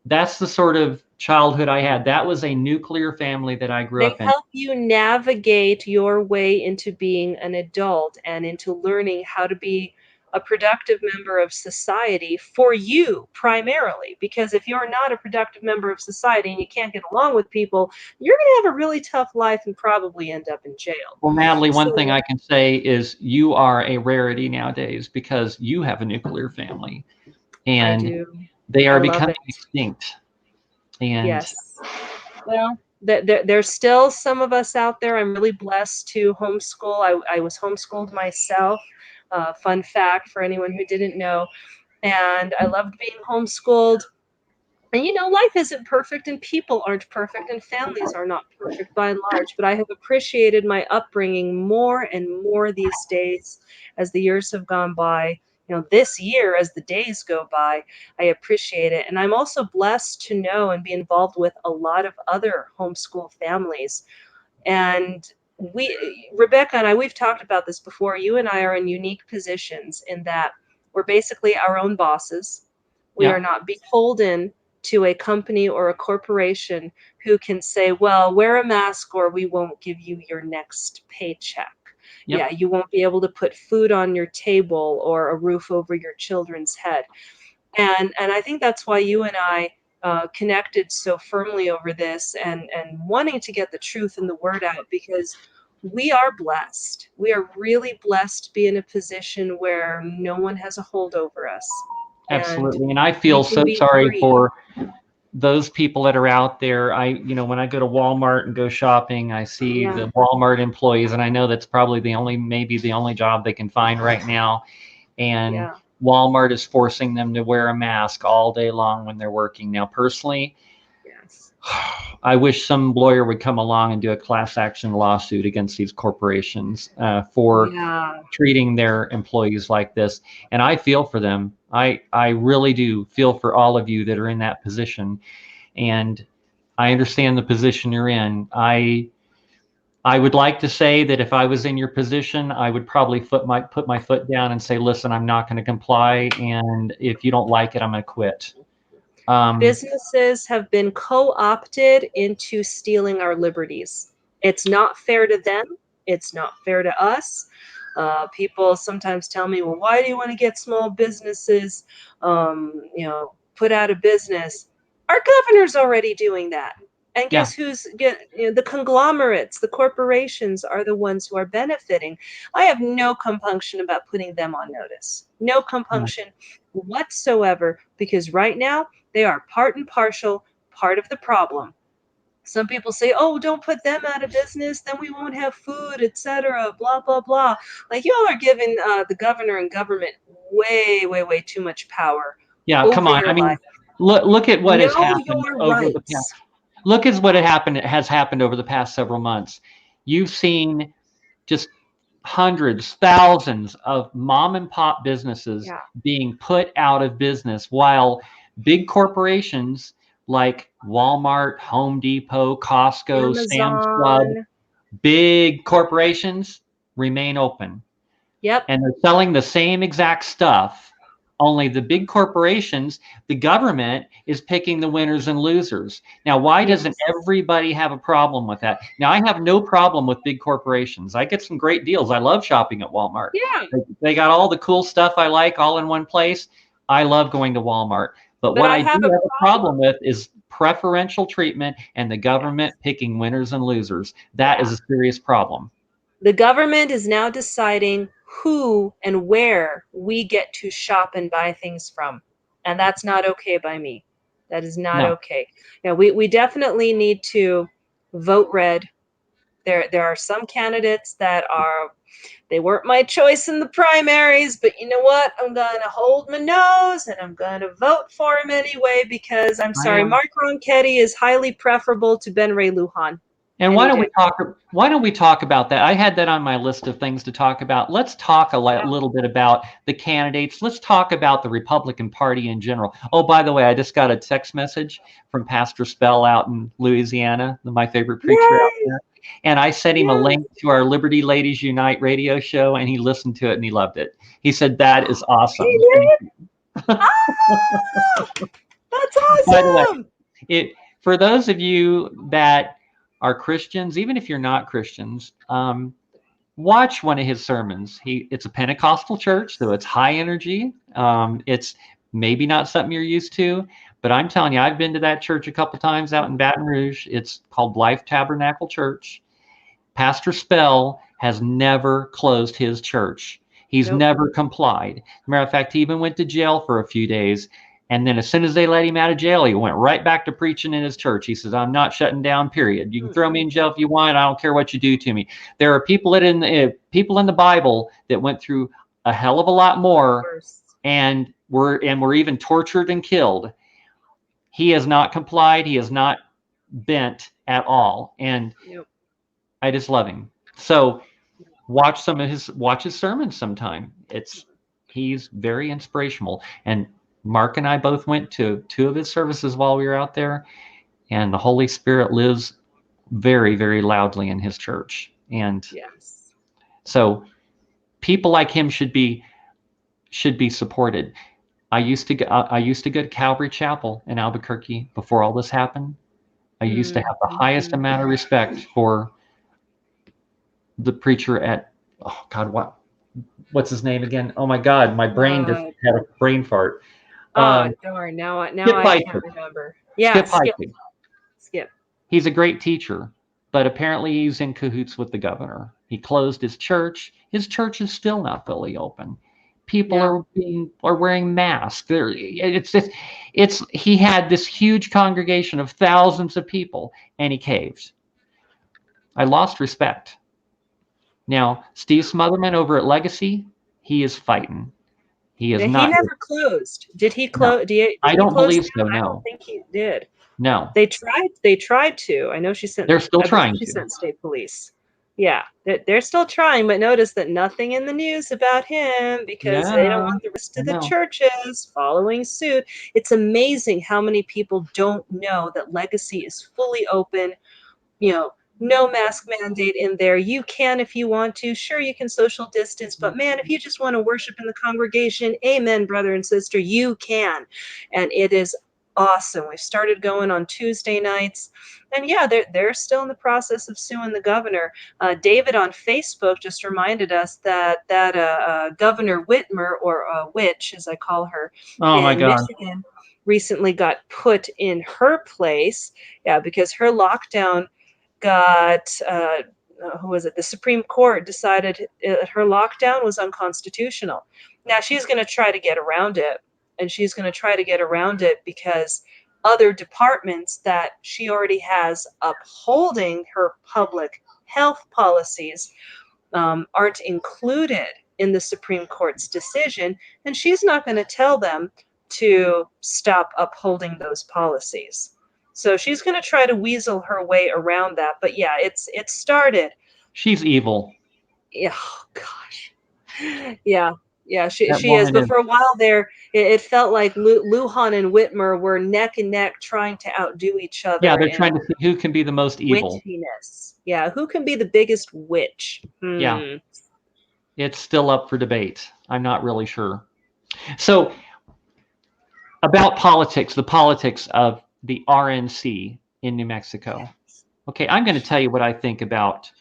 That's the sort of childhood I had. That was a nuclear family that I grew They up in. help you navigate your way into being an adult and into learning how to be a productive member of society for you primarily. Because if you're not a productive member of society and you can't get along with people, you're going to have a really tough life and probably end up in jail. Well, Natalie, one thing So I can say is you are a rarity nowadays because you have a nuclear family I and do. they I are love becoming it. extinct. And Yes. Well, there's still some of us out there. I'm really blessed to homeschool. I was homeschooled myself. Fun fact for anyone who didn't know. And I loved being homeschooled. And life isn't perfect, and people aren't perfect, and families are not perfect by and large. But I have appreciated my upbringing more and more these days as the years have gone by. this year, as the days go by, I appreciate it. And I'm also blessed to know and be involved with a lot of other homeschool families. And Rebecca and I, we've talked about this before. You and I are in unique positions in that we're basically our own bosses. We are Yeah. not beholden to a company or a corporation who can say, well, wear a mask or we won't give you your next paycheck. Yeah, Yep. you won't be able to put food on your table or a roof over your children's head. And I think that's why you and I connected so firmly over this, and wanting to get the truth and the word out, because we are blessed. We are really blessed to be in a position where no one has a hold over us, and Absolutely. And I we feel can so be sorry free. for those people that are out there. When I go to Walmart and go shopping, I see Yeah, the Walmart employees, and I know that's probably maybe the only job they can find right now. And yeah, Walmart is forcing them to wear a mask all day long when they're working. Now, personally, yes, I wish some lawyer would come along and do a class action lawsuit against these corporations for yeah. treating their employees like this. And I feel for them. I really do feel for all of you that are in that position. And I understand the position you're in. I would like to say that if I was in your position, I would probably put my foot down and say, listen, I'm not going to comply. And if you don't like it, I'm going to quit. Um, Businesses have been co-opted into stealing our liberties. It's not fair to them. It's not fair to us. People sometimes tell me, "Well, why do you want to get small businesses, put out of business?" Our governor's already doing that. And yeah, guess the conglomerates, the corporations are the ones who are benefiting. I have no compunction about putting them on notice. No yeah, compunction whatsoever, because right now they are part and partial, part of the problem. Some people say, "Oh, don't put them out of business, then we won't have food, etc." Blah blah blah. Like y'all are giving the governor and government way, way, way too much power yeah. Come over on. I your life. mean, look at what has Know happened your over the past. rights. Look at what has happened over the past several months. You've seen just hundreds, thousands of mom and pop businesses Yeah. being put out of business while big corporations like Walmart, Home Depot, Costco, Sam's Club, Amazon. big corporations remain open. Yep. And they're selling the same exact stuff. Only the big corporations, the government is picking the winners and losers. Now, why doesn't Yes. everybody have a problem with that? Now, I have no problem with big corporations. I get some great deals. I love shopping at Walmart. Yeah. They got all the cool stuff I like all in one place. I love going to Walmart. But But what I I have do a have a problem. problem with is preferential treatment and the government Yes. picking winners and losers. That Yeah. is a serious problem. The government is now deciding who and where we get to shop and buy things from. And that's not okay by me. That is not No. okay. We definitely need to vote red. There are some candidates that are, they weren't my choice in the primaries, but you know what? I'm going to hold my nose and I'm going to vote for him anyway, because I'm I sorry, am. Mark Ronchetti is highly preferable to Ben Ray Lujan And any day. why don't we talk about that? I had that on my list of things to talk about. Let's talk Yeah. little bit about the candidates. Let's talk about the Republican Party in general. Oh, by the way, I just got a text message from Pastor Spell out in Louisiana, my favorite preacher out Yay! there. And I sent him a Yeah. link to our Liberty Ladies Unite radio show, and he listened to it and he loved it. He said, "That is He awesome." Thank did? you. Ah! That's By the way, awesome! it for those of you that are Christians, even if you're not Christians, watch one of his sermons. It's a Pentecostal church, so it's high energy. It's maybe not something you're used to, but I'm telling you, I've been to that church a couple times out in Baton Rouge. It's called Life Tabernacle Church. Pastor Spell has never closed his church. He's Nope. never complied. Matter of fact, he even went to jail for a few days. And then as soon as they let him out of jail, he went right back to preaching in his church. He says, "I'm not shutting down, period. You can throw me in jail if you want. I don't care what you do to me." There are people in the Bible that went through a hell of a lot more Worse. and were even tortured and killed. He has not complied. He has not bent at all. And Nope. I just love him. So watch his sermons sometime. It's he's very inspirational. And Mark and I both went to 2 of his services while we were out there, and the Holy Spirit lives very, very loudly in his church. And Yes. so people like him should be supported. I used to go to Calvary Chapel in Albuquerque before all this happened. I used to have the highest Mhm. amount of respect for the preacher at, oh God, what's his name again? Oh my God, my brain just Uh, had a brain fart. oh, Um, darn. Now Skip I can't Heitzig. remember. Yeah, Skip Skip. Heitzig. Skip. He's a great teacher, but apparently he's in cahoots with the governor. He closed his church. His church is still not fully open. People Yeah. are wearing masks. He had this huge congregation of thousands of people, and he caved. I lost respect. Now, Steve Smotherman over at Legacy, he is fighting. He is Now, he not. never closed. Did he No, close? Did I he don't close believe down? so. I don't No, think he did. no, They tried. They tried to. I know she sent. they're still I believe trying she to. sent state police. Yeah, they're still trying, but notice that nothing in the news about him because they don't Yeah, want the rest I of the know. churches following suit. It's amazing how many people don't know that Legacy is fully open. You know, no mask mandate in there. You can if you want to. Sure, you can social distance, but man, if you just want to worship in the congregation, amen, brother and sister, you can. And it is awesome. We've started going on Tuesday nights. And yeah, they're still in the process of suing the governor. David on Facebook just reminded us that Governor Whitmer, or Witch, as I call her, Oh my in God. Michigan, recently got put in her place. Yeah, because her lockdown got who was it? The Supreme Court decided her lockdown was unconstitutional. Now she's going to try to get around it, and she's going to try to get around it because other departments that she already has upholding her public health policies aren't included in the Supreme Court's decision, and she's not going to tell them to stop upholding those policies. So she's going to try to weasel her way around that. But yeah, it started. She's evil. Yeah, oh gosh. Yeah, yeah, That she is. woman But is. for a while there, it felt like Lujan and Whitmer were neck and neck trying to outdo each Yeah, other they're in trying to see who can be the most evil. witchiness. Yeah, who can be the biggest witch? Yeah, Hmm. it's still up for debate. I'm not really sure. So, about politics, the politics of the RNC in New Mexico. Okay, I'm going to tell you what I think about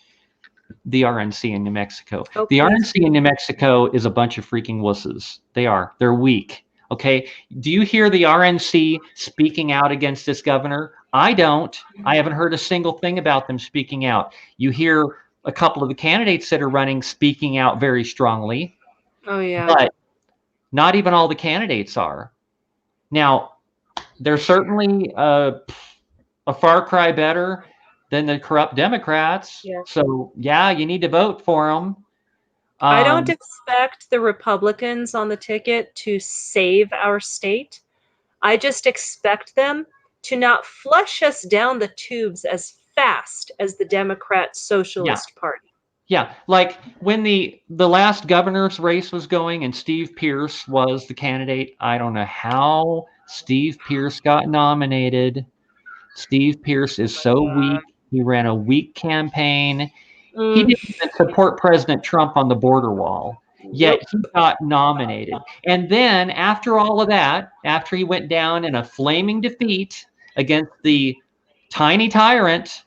the RNC in New Mexico. Oh, The please RNC in do. New Mexico is a bunch of freaking wusses. They are. They're weak. Okay. Do you hear the RNC speaking out against this governor? I don't. I haven't heard a single thing about them speaking out. You hear a couple of the candidates that are running speaking out very strongly, Oh yeah. but not even all the candidates are. Now, they're certainly a far cry better than the corrupt Democrats. Yeah. So, yeah, you need to vote for them. I don't Um, expect the Republicans on the ticket to save our state. I just expect them to not flush us down the tubes as fast as the Democrat yeah, Socialist Party. yeah. Like when the last governor's race was going and Steve Pierce was the candidate, I don't know how Steve Pierce got nominated. Steve Pierce is so weak. He ran a weak campaign. He Mm, didn't even support President Trump on the border wall, yet nope. he got nominated. And then, after all of that, after he went down in a flaming defeat against the tiny tyrant,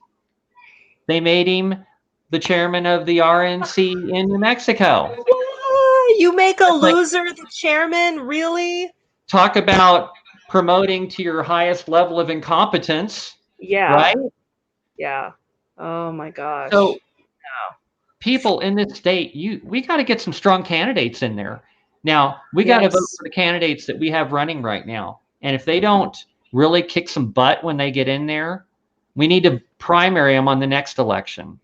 they made him the chairman of the RNC in New Mexico. What? You make a It's like, loser the chairman? Really? talk about promoting to your highest level of incompetence, Yeah. right? Yeah. Oh my gosh. So people in this state, we got to get some strong candidates in there. Now, we got to vote Yes. for the candidates that we have running right now. And if they don't really kick some butt when they get in there, we need to primary them on the next election.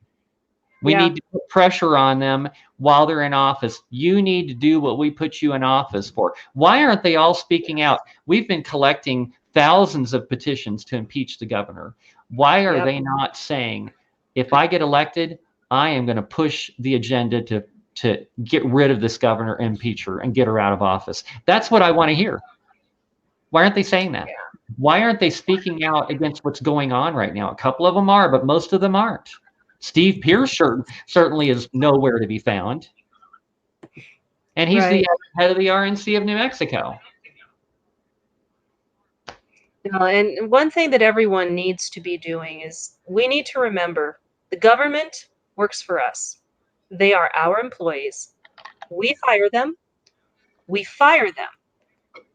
We Yeah. need to put pressure on them while they're in office. You need to do what we put you in office for. Why aren't they all speaking out? We've been collecting thousands of petitions to impeach the governor. Why are Yep. they not saying, if I get elected, I am going to push the agenda to to get rid of this governor, impeach her, and get her out of office. That's what I want to hear. Why aren't they saying that? Why aren't they speaking out against what's going on right now? A couple of them are, but most of them aren't. Steve Pierce certainly is nowhere to be found. And he's the head of the RNC of New Mexico. And one thing that everyone needs to be doing is we need to remember the government works for us. They are our employees. We hire them. We fire them.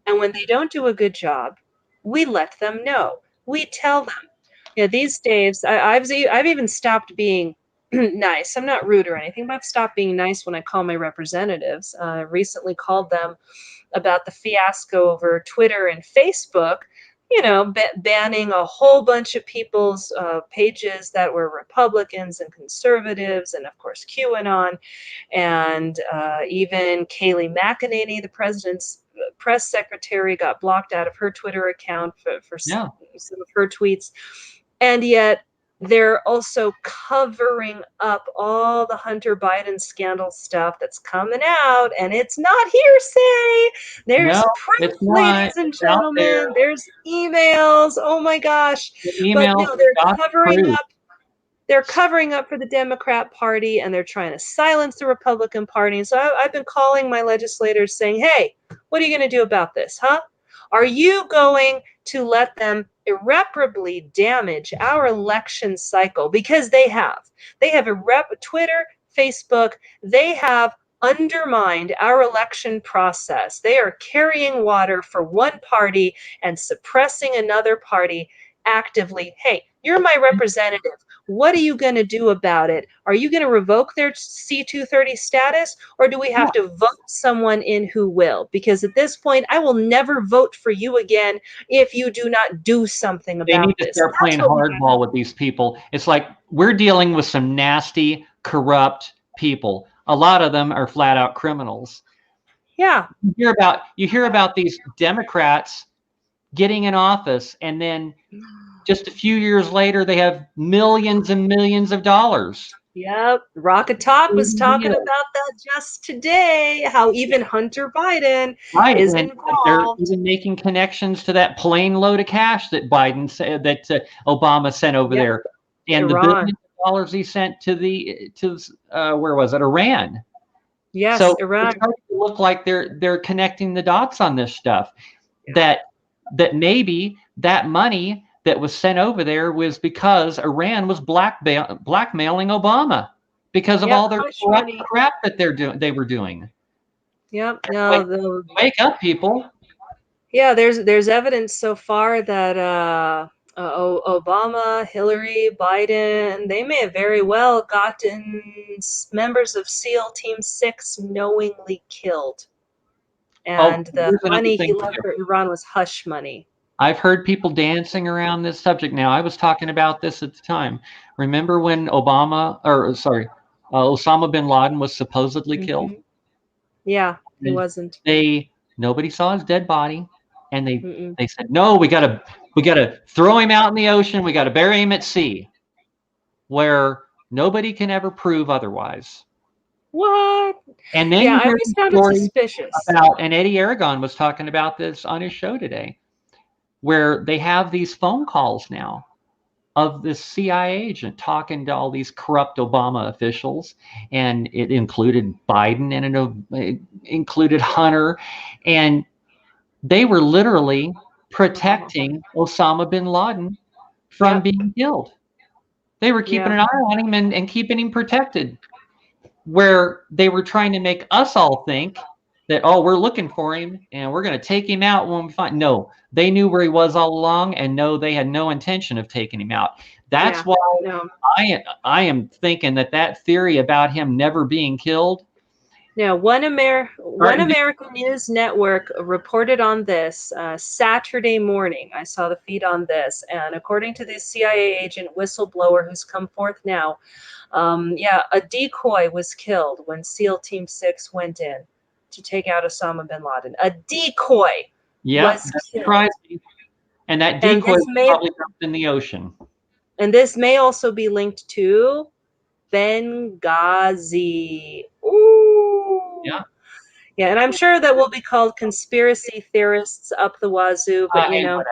And when they don't do a good job, we let them know. We tell them. These days, I've even stopped being nice. I'm not rude or anything, but I've stopped being nice when I call my representatives. I recently called them about the fiasco over Twitter and Facebook, banning a whole bunch of people's pages that were Republicans and conservatives, and of course QAnon, and even Kayleigh McEnany, the president's press secretary, got blocked out of her Twitter account for some of her tweets. And yet they're also covering up all the Hunter Biden scandal stuff that's coming out, and it's not hearsay. There's proof, ladies and gentlemen. There's emails. Oh my gosh. But no, they're covering up. They're covering up for the Democrat Party, and they're trying to silence the Republican Party. And so I've been calling my legislators saying, hey, what are you going to do about this, huh? Are you going to let them irreparably damage our election cycle? Because they have. They have Twitter, Facebook, they have undermined our election process. They are carrying water for one party and suppressing another party actively. Hey, you're my representative. What are you going to do about it? Are you going to revoke their C-230 status, or do we have to vote someone in who will? Because at this point, I will never vote for you again if you do not do something about this. They need to start playing hardball with these people. It's like we're dealing with some nasty, corrupt people. A lot of them are flat out criminals. Yeah. You hear about these Democrats getting in office, and then just a few years later, they have millions and millions of dollars. Yep. Rocket Talk was talking about that just today, how even Hunter Biden is involved. They're even making connections to that plane load of cash that Biden said that Obama sent over there. And Iran. the billions of dollars he sent to where was it? Iran. Yes, so Iran. It's starting to look like they're connecting the dots on this stuff. That maybe that money that was sent over there was because Iran was blackmailing Obama because of all their crap that they were doing. Yep. Wake up, people. Yeah, there's evidence so far that Obama, Hillary, Biden, they may have very well gotten members of SEAL Team 6 knowingly killed. And the money he left for Iran was hush money. I've heard people dancing around this subject now. I was talking about this at the time. Remember when Osama bin Laden was supposedly killed? Yeah, he wasn't. Nobody saw his dead body, and they said, no, we gotta throw him out in the ocean. We gotta bury him at sea, where nobody can ever prove otherwise. What? And then I always found it suspicious. And Eddie Aragon was talking about this on his show today, where they have these phone calls now of this CIA agent talking to all these corrupt Obama officials, and it included Biden and it included Hunter, and they were literally protecting Osama bin Laden from being killed. They were keeping an eye on him and keeping him protected, where they were trying to make us all think that, oh, we're looking for him and we're going to take him out when we find. No, they knew where he was all along, and no, they had no intention of taking him out. That's why I am thinking that theory about him never being killed. Now, One American News Network reported on this Saturday morning. I saw the feed on this, and according to the CIA agent whistleblower who's come forth now, a decoy was killed when SEAL Team 6 went in to take out Osama bin Laden. A decoy was killed. And that decoy was probably dumped in the ocean. And this may also be linked to Benghazi. Ooh. Yeah, and I'm sure that we'll be called conspiracy theorists up the wazoo, but Hey, whatever.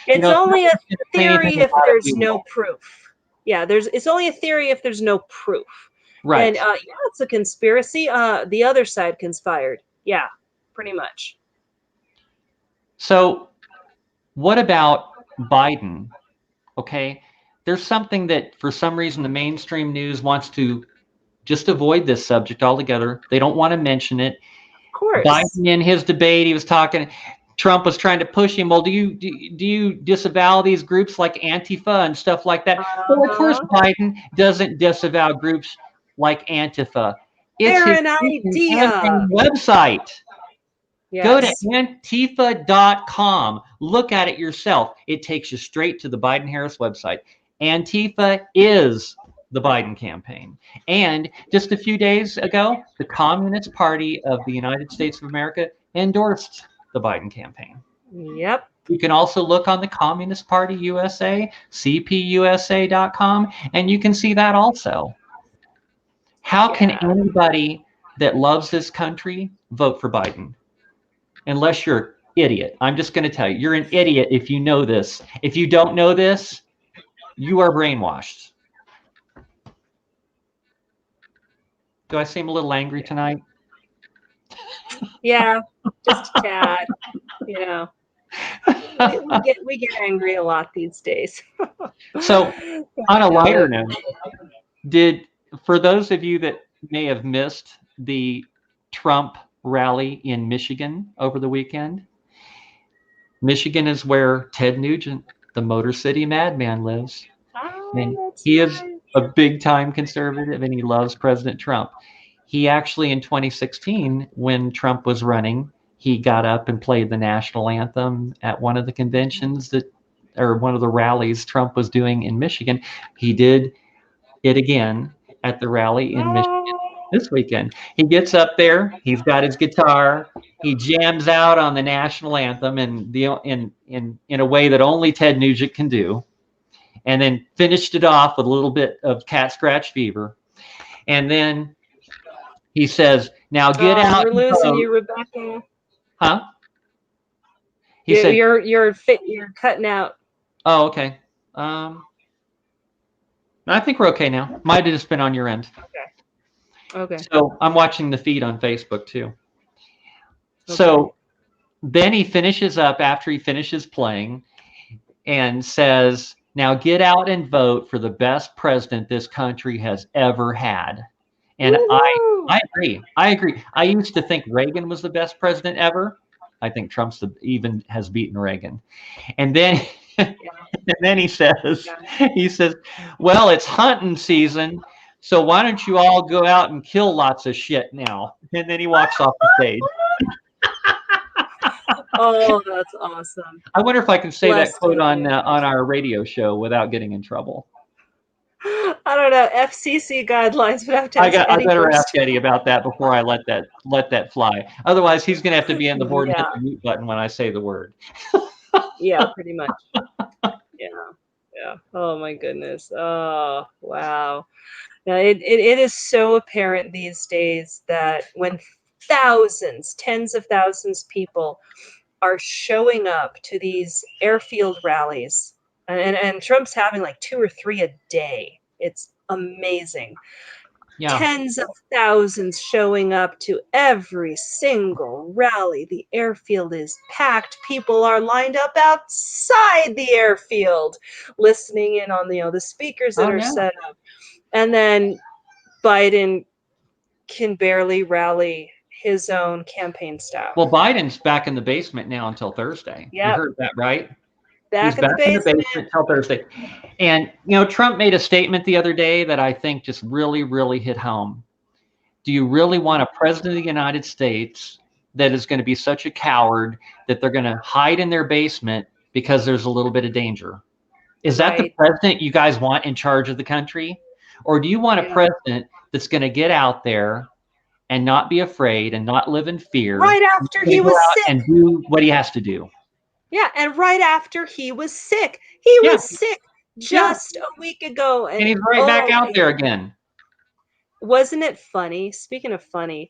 it's only a Nobody's going to say anything theory if about it. there's We no will. proof. Yeah, it's only a theory if there's no proof. And Right. yeah, it's a conspiracy. The other side conspired. Yeah, pretty much. So what about Biden? Okay. There's something that for some reason the mainstream news wants to just avoid this subject altogether. They don't want to mention it. Of course. Biden in his debate, he was talking. Trump was trying to push him. Well, do you disavow these groups like Antifa and stuff like that? Well, of course, Uh-huh. Biden doesn't disavow groups like Antifa. It's They're his an idea. campaign website. Go to Yes. antifa.com. Look at it yourself. It takes you straight to the Biden Harris website. Antifa is the Biden campaign. And just a few days ago, the Communist Party of the United States of America endorsed the Biden campaign. Yep. You can also look on the Communist Party USA, cpusa.com, and you can see that also. How can anybody that loves this country vote for Biden? Unless you're an idiot. I'm just going to tell you, you're an idiot if you know this. If you don't know this, you are brainwashed. Do I seem a little angry tonight? Yeah, just a tad. You know, we get angry a lot these days. So, on a lighter note, for those of you that may have missed the Trump rally in Michigan over the weekend, Michigan is where Ted Nugent, the Motor City Madman, lives. And that's he is nice. a big time conservative and he loves President Trump. He actually, in 2016, when Trump was running, he got up and played the national anthem at one of the conventions or one of the rallies Trump was doing in Michigan. He did it again at the rally in Michigan this weekend. He gets up there, he's got his guitar, he jams out on the national anthem in a way that only Ted Nugent can do, and then finished it off with a little bit of cat scratch fever. And then he says, "Now get out We're and losing vote." you, Rebecca. Huh? He said, You're cutting out. "Oh, okay. Um, I think we're okay now. Might have just been on your end." Okay. So I'm watching the feed on Facebook too. Okay. So then he finishes up after he finishes playing and says, "Now get out and vote for the best president this country has ever had." And I agree. I agree. I used to think Reagan was the best president ever. I think Trump's even has beaten Reagan. And then and then he says, "Well, it's hunting season, so why don't you all go out and kill lots of shit now?" And then he walks off the stage. Oh, that's awesome. I wonder if I can say that quote Bless you. on our radio show without getting in trouble. I don't know. FCC guidelines would have to ask I Eddie better first. ask Eddie about that before I let that fly. Otherwise, he's going to have to be on the board and hit the mute button when I say the word. Yeah, pretty much. Yeah. Oh my goodness. Oh wow. Now, it is so apparent these days that when thousands, tens of thousands of people are showing up to these airfield rallies, and Trump's having like 2 or 3 a day. It's amazing. Yeah. Tens of thousands showing up to every single rally. The airfield is packed. People are lined up outside the airfield, listening in on the speakers that are set up. And then Biden can barely rally his own campaign staff. Well, Biden's back in the basement now until Thursday. Yep. You heard that, right? He's back in the basement until Thursday. And, Trump made a statement the other day that I think just really, really hit home. Do you really want a president of the United States that is going to be such a coward that they're going to hide in their basement because there's a little bit of danger? Is that the president you guys want in charge of the country? Or do you want a president that's going to get out there and not be afraid and not live in fear? Right after he was sick. And do what he has to do. Yeah, and right after he was sick. He was sick just a week ago. And he's right back out there again. Wasn't it funny? Speaking of funny,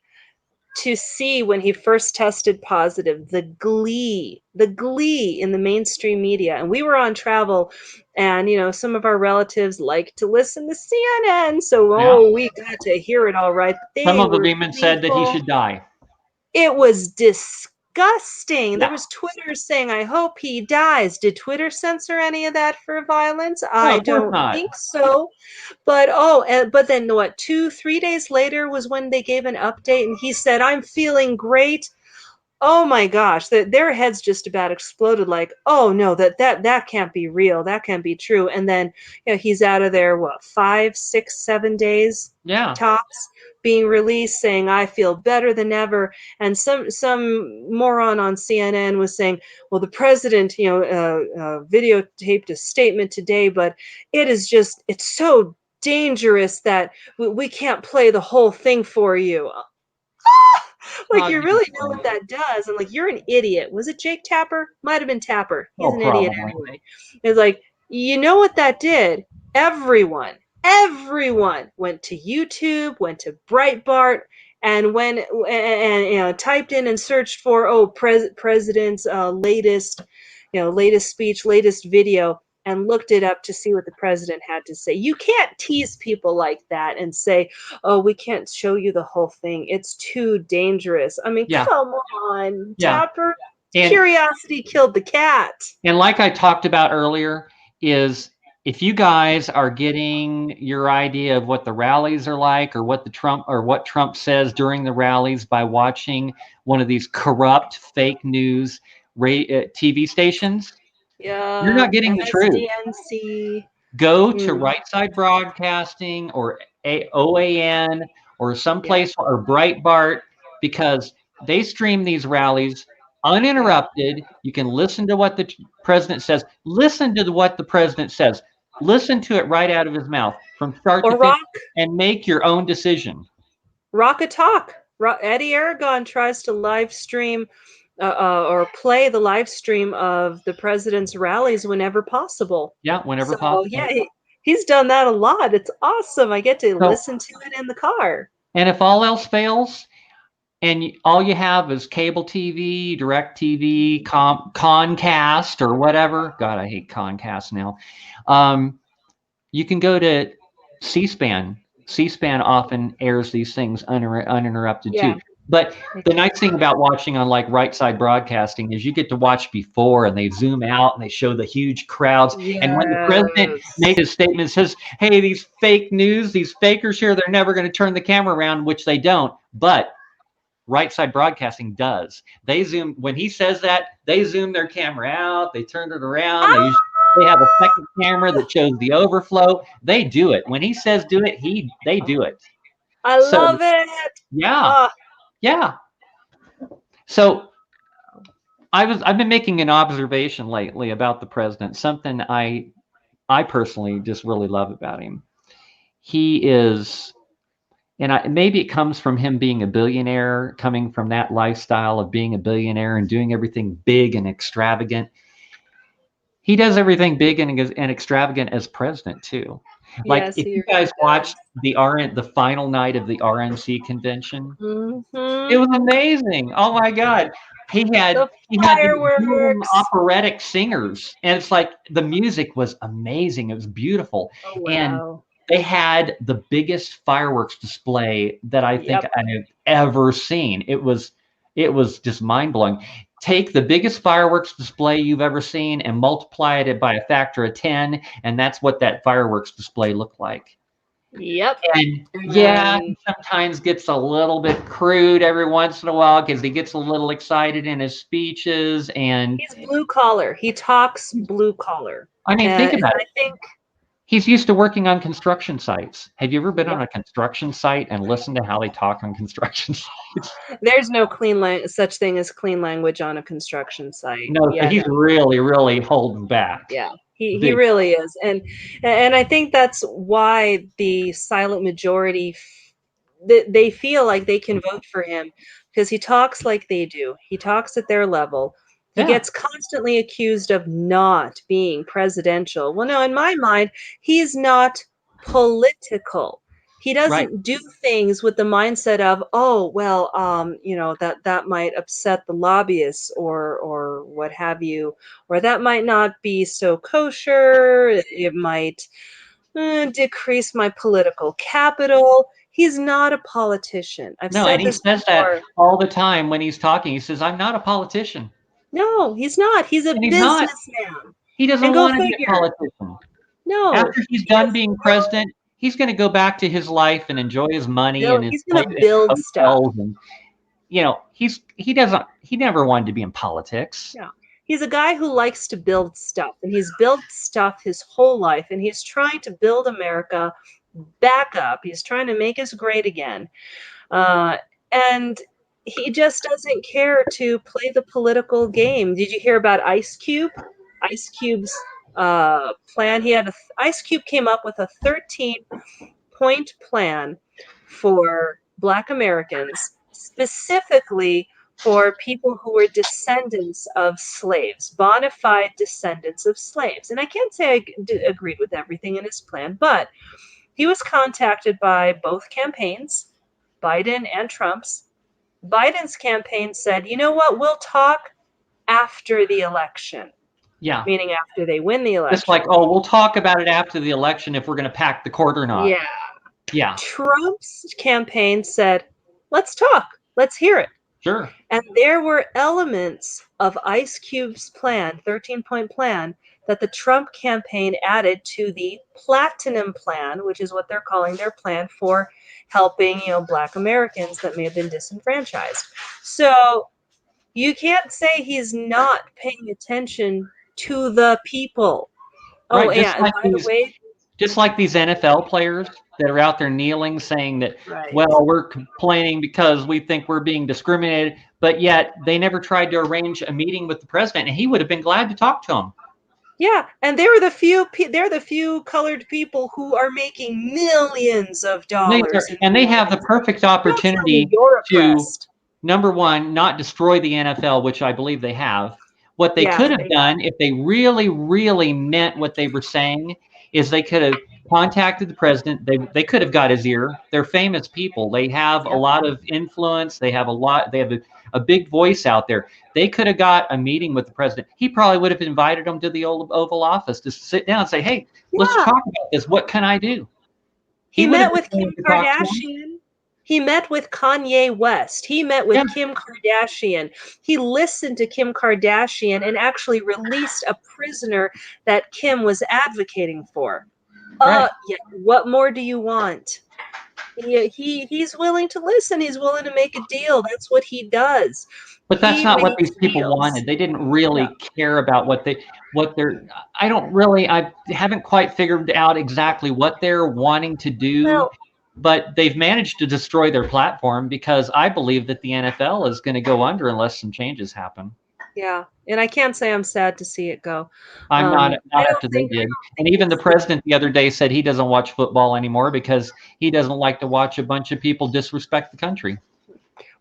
to see when he first tested positive, the glee in the mainstream media. And we were on travel, and some of our relatives like to listen to CNN, so Yeah. we got to hear it all right. Some They of them were even said that he gleeful. should die. It was disgusting. There Yeah. was Twitter saying, "I hope he dies." Did Twitter censor any of that for violence? No, I of course don't not. think so. But then what? 2, 3 days later was when they gave an update, and he said, "I'm feeling great." Oh my gosh, their heads just about exploded. Like, oh no, that can't be real. That can't be true. And then he's out of there. What, 5, 6, 7 days Yeah. tops, being released, saying, "I feel better than ever." And some moron on CNN was saying, "Well, the president, videotaped a statement today, but it's so dangerous that we can't play the whole thing for you." Like, Oh, you you really know funny. what that does, and, like, you're an idiot. Was it Jake Tapper? Might have been Tapper. He's Oh, an idiot probably. anyway. It's like, you know what that did? Everyone went to YouTube, went to Breitbart, and typed in and searched for, president's latest speech, latest video, and looked it up to see what the president had to say. You can't tease people like that and say, "Oh, we can't show you the whole thing. It's too dangerous." I mean, Yeah. come on, Yeah. Tapper. And Curiosity killed the cat. like I talked about earlier, is if you guys are getting your idea of what the rallies are like, or what Trump says during the rallies by watching one of these corrupt fake news TV stations, you're Yeah, not getting the truth. MSDNC. Go to Mm, Right Side Broadcasting or OAN or yeah, someplace, or Breitbart, because they stream these rallies yeah. uninterrupted. You can listen to what the president says. Listen to what the president says. Listen to it right out of his mouth from start to Or finish, and make your own decision. Rock a Talk. Eddie Aragon tries to live stream or play the live stream of the president's rallies whenever possible. Yeah, whenever So possible. yeah, he's done that a lot. It's awesome. I get to So, listen to it in the car. and if all else fails, and all you have is cable TV, direct TV, Concast, or whatever. God, I hate Concast now. Um, you can go to C-SPAN. C-SPAN often airs these things uninterrupted Yeah. too. But the nice thing about watching on like Right Side Broadcasting is you get to watch before, and they zoom out and they show the huge crowds. And when the president Yes. made his statement, says, "Hey, these fake news, these fakers here, they're never going to turn the camera around," which they don't. But Right Side Broadcasting does. They zoom when he says that. They zoom their camera out. They turn it around. They have a second camera that shows the overflow. They do it when he says do it. They do it. I So love it. yeah, Oh, yeah. So I've been making an observation lately about the president. Something I personally just really love about him. He is, and maybe it comes from him being a billionaire, coming from that lifestyle of being a billionaire and doing everything big and extravagant. He does everything big and extravagant as president too. Like yes, if he you really guys watched does. the final night of the RNC convention, it Hmm. was amazing. Oh my God. The He had these boom fireworks. operatic singers, and it's like the music was amazing. It was beautiful. Oh And wow. they had the biggest fireworks display that I think Yep. I've ever seen. It was just mind blowing. Take the biggest fireworks display you've ever seen and multiply it by a factor of 10, and that's what that fireworks display looked like. Yep. And yeah, And he sometimes gets a little bit crude every once in a while because he gets a little excited in his speeches. And he's blue collar. He talks blue collar. I mean, think And about I it. think, He's used to working on construction sites. Have you ever been on yep, a construction site and listened to how they talk on construction sites? there's no such thing as clean language on a construction site. No, so Yeah, he's no. really, really holding back. Yeah. He Big. really is. And I think that's why the silent majority they feel like they can vote for him because he talks like they do. He talks at their level. He Yeah. gets constantly accused of not being presidential. Well, no, in my mind, he's not political. He Right. doesn't do things with the mindset of, "Oh, well, that might upset the lobbyists or what have you, or that might not be so kosher, it might, decrease my political capital." He's not a politician. I've No, and said he this says that before. all the time when he's talking. He says, "I'm not a politician." No, he's not. He's a And he's not. businessman. He And doesn't go want to be a figure. politician. No, After he's he done has being no president, he's going to go back to his life and enjoy his money no, and his he's gonna his build stuff. hotels and he never wanted to be in politics. Yeah. He's a guy who likes to build stuff, and he's built stuff his whole life, and he's trying to build America back up. He's trying to make us great again. Uh, and he just doesn't care to play the political game. Did you hear about Ice Cube? Ice Cube's plan. Ice Cube came up with a 13-point plan for Black Americans, specifically for people who were descendants of slaves, bona fide descendants of slaves. And I can't say agreed with everything in his plan, but he was contacted by both campaigns, Biden and Trump's. Biden's campaign said, you know what, we'll talk after the election, Yeah. meaning after they win the Just election. like, oh, we'll talk about it after the election if we're going to pack the court or not. Yeah. Yeah. Trump's campaign said, let's talk, let's hear it. Sure. And there were elements of Ice Cube's plan, 13-point plan, that the Trump campaign added to the Platinum Plan, which is what they're calling their plan for helping, Black Americans that may have been disenfranchised. So you can't say he's not paying attention to the people. Oh, Right. yeah, and by the way, Just like these NFL players that are out there kneeling saying that, right. well, we're complaining because we think we're being discriminated, but yet they never tried to arrange a meeting with the president, and he would have been glad to talk to him. Yeah, and they're the few colored people who are making millions of dollars in And the they have the United States. perfect Don't tell me opportunity you're to, oppressed. number one, not destroy the NFL, which I believe they have. What they Yeah, could have done if they really, really meant what they were saying is they could have contacted the president. They could have got his ear. They're famous people. They have a yeah, lot of influence. They have a big voice out there. They could have got a meeting with the president. He probably would have invited them to the Oval Office to sit down and say, hey, let's yeah. talk about this. What can I do? He Would have met been with willing Kim to talk to him. Kardashian. He met with Kanye West. He met Yeah. with Kim Kardashian. He listened to Kim Kardashian and actually released a prisoner that Kim was advocating for. Right. Yeah, what more do you want? He's willing to listen. He's willing to make a deal. That's what he does. But that's He not what makes these people deals. wanted. They didn't No. really care about I haven't quite figured out exactly what they're wanting to do, Well, but they've managed to destroy their platform because I believe that the NFL is going to go under unless some changes happen. yeah, and I can't say I'm sad to see it go. I'm not I after they don't did. And think even the it's president the other day said he doesn't watch football anymore because he doesn't like to watch a bunch of people disrespect the country.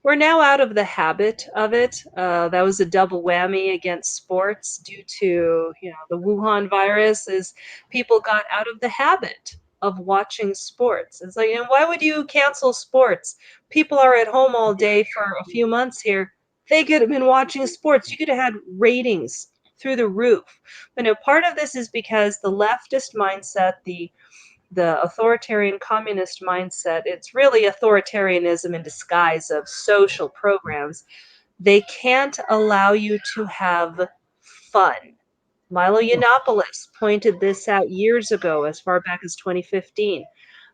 we're now out of the habit of it. That was a double whammy against sports due to, the Wuhan virus. Is people got out of the habit of watching sports. It's like, why would you cancel sports? People are at home all day for a few months here. They could have been watching sports. You could have had ratings through the roof. But no, part of this is because the leftist mindset, the authoritarian communist mindset, it's really authoritarianism in disguise of social programs. They can't allow you to have fun. Milo Yiannopoulos pointed this out years ago, as far back as 2015.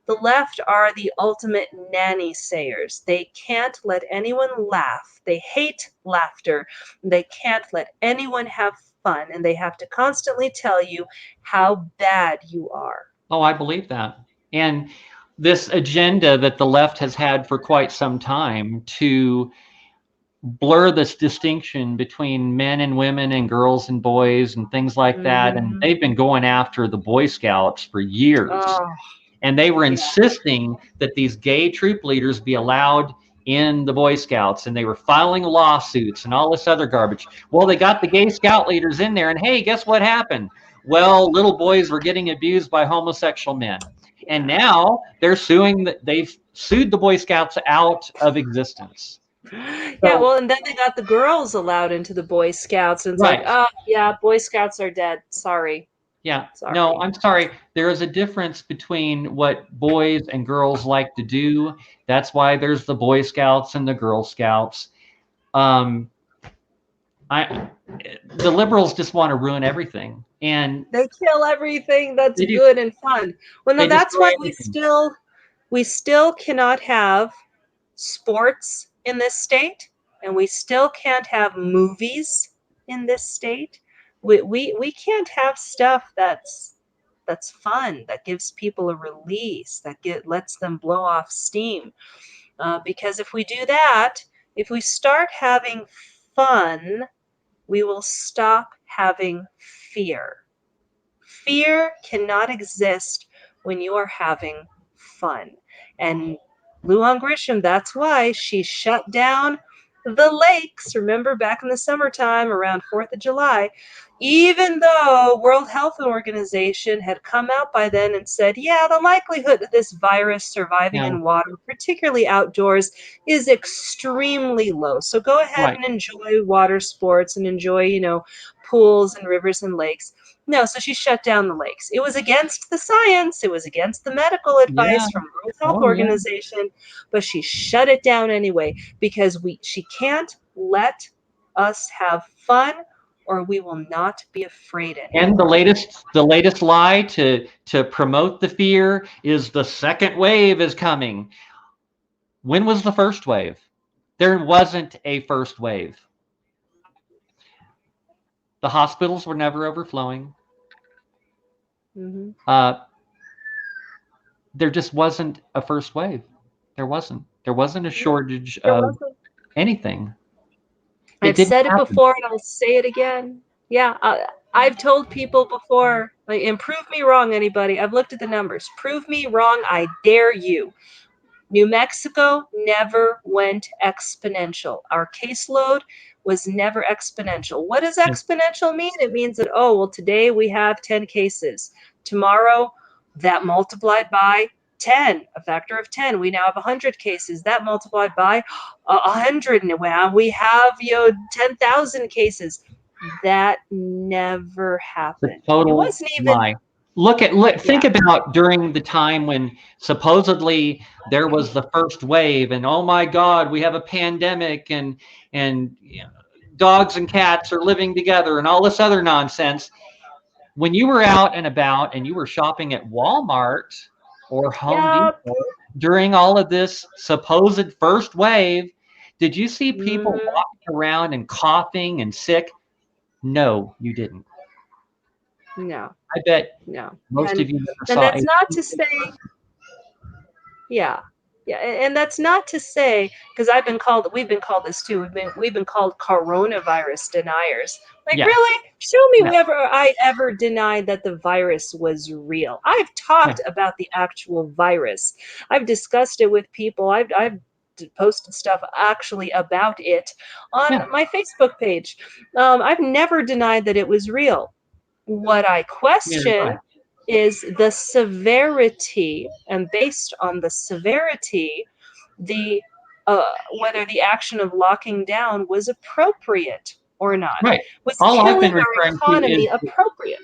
The left are the ultimate nanny sayers. They can't let anyone laugh. They hate laughter. They can't let anyone have fun, and they have to constantly tell you how bad you are. Oh, I believe that. And this agenda that the left has had for quite some time to blur this distinction between men and women and girls and boys and things like that. And Mhm. they've been going after the Boy Scouts for years. Oh, And they were yeah. insisting that these gay troop leaders be allowed in the Boy Scouts, and they were filing lawsuits and all this other garbage. Well, they got the gay scout leaders in there, and hey, guess what happened? Well, little boys were getting abused by homosexual men. And now they're suing. They've sued the Boy Scouts out of existence. Yeah, So well, and then they got the girls allowed into the Boy Scouts, and it's like, right, oh, yeah, Boy Scouts are dead. Sorry. yeah. No, Sorry. I'm sorry. There is a difference between what boys and girls like to do. That's why there's the Boy Scouts and the Girl Scouts. Um, I the liberals just want to ruin everything, and They kill everything that's they do. good and fun. Well, no, They that's destroy why everything. we still cannot have sports in this state, and we still can't have movies in this state. We can't have stuff that's fun, that gives people a release, that lets them blow off steam. Because if we do that, if we start having fun, we will stop having fear. Fear cannot exist when you are having fun. And Luan Grisham, that's why she shut down the lakes. Remember back in the summertime around 4th of July, even though World Health Organization had come out by then and said, yeah, the likelihood of this virus surviving Yeah, in water, particularly outdoors, is extremely low. So go ahead right. and enjoy water sports and enjoy, pools and rivers and lakes. No, so she shut down the lakes. It was against the science, it was against the medical Yeah. advice from World Health Oh, yeah. Organization, but she shut it down anyway because she can't let us have fun or we will not be afraid And anymore. the latest lie to promote the fear is the second wave is coming. When was the first wave? There wasn't a first wave. The hospitals were never overflowing. Hmm. Uh, there just wasn't a first wave. There wasn't. There wasn't a No, shortage there of wasn't. anything. It I've didn't said it happen. before and I'll say it again. Yeah, I've told people before, like, and prove me wrong, anybody. I've looked at the numbers. Prove me wrong, I dare you. New Mexico never went exponential. Our caseload was never exponential. What does exponential mean? It means that, oh, well, today we have 10 cases. Tomorrow, that multiplied by 10, a factor of 10. We now have 100 cases. That multiplied by 100. And wow, we have, 10,000 cases. That never The happened. It total wasn't even, lie. yeah, Think about during the time when supposedly there was the first wave, and oh my God, we have a pandemic, and dogs and cats are living together, and all this other nonsense. When you were out and about and you were shopping at Walmart or Home yeah. Depot during all of this supposed first wave, did you see people Mhm. walking around and coughing and sick? No, you didn't. No, I bet no. most And of you never and saw that's a. not to say, yeah. Yeah, and that's not to say, because we've been called this too. We've been called coronavirus deniers. Like, Yeah, really? Show me yeah, whoever I ever denied that the virus was real. I've yeah, talked about the actual virus. I've discussed it with people. I've posted stuff actually about it on yeah, my Facebook page. I've never denied that it was real. What I yeah. question Right. is the severity, and based on the severity, the whether the action of locking down was appropriate or not. Right. Was All I've been killing our referring to is economy appropriate?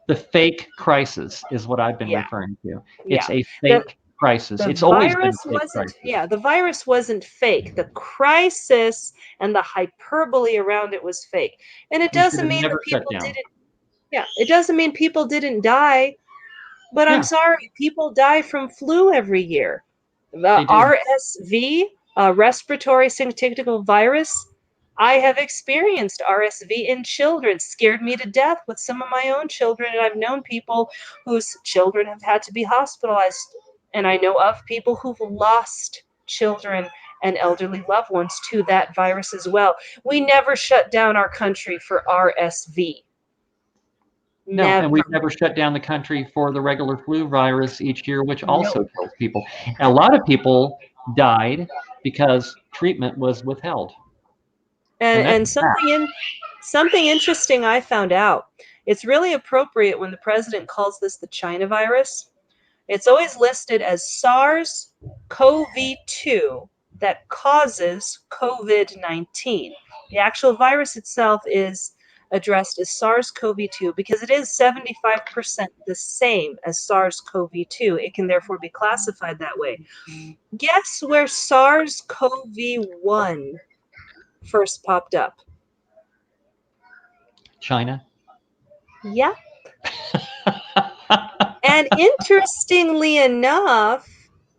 the fake crisis, is what I've been Yeah, referring to. yeah. It's a The fake crisis. the It's always been virus a fake wasn't, crisis. yeah, the virus wasn't fake. The crisis and the hyperbole around it was fake. And it We should doesn't have mean that never shut people down. didn't, yeah, it doesn't mean people didn't die. But I'm Yeah, sorry, people die from flu every year. The they do. RSV, respiratory syncytial virus, I have experienced RSV in children, scared me to death with some of my own children, and I've known people whose children have had to be hospitalized, and I know of people who've lost children and elderly loved ones to that virus as well. We never shut down our country for RSV. No, and we've Never. never shut down the country for the regular flu virus each year, which Nope. also kills people. A lot of people died because treatment was withheld, and that's And something interesting I found out. It's really appropriate when the president calls this the China virus. It's always listed as SARS-CoV-2 that causes COVID-19. The actual virus itself is addressed as SARS-CoV-2 because it is 75% the same as SARS-CoV-2. It can therefore be classified that way. Guess where SARS-CoV-1 first popped up? China. Yep. And interestingly enough,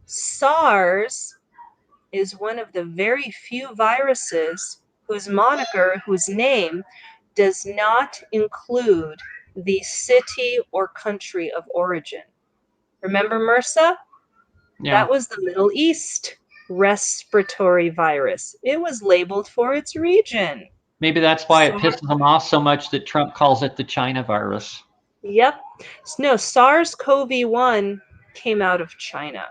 SARS is one of the very few viruses whose moniker, whose name, does not include the city or country of origin. Remember MRSA? Yeah. That was the Middle East respiratory virus. It was labeled for its region. Maybe that's why it pisses them off so much that Trump calls it the China virus. Yep. No, SARS-CoV-1 came out of China.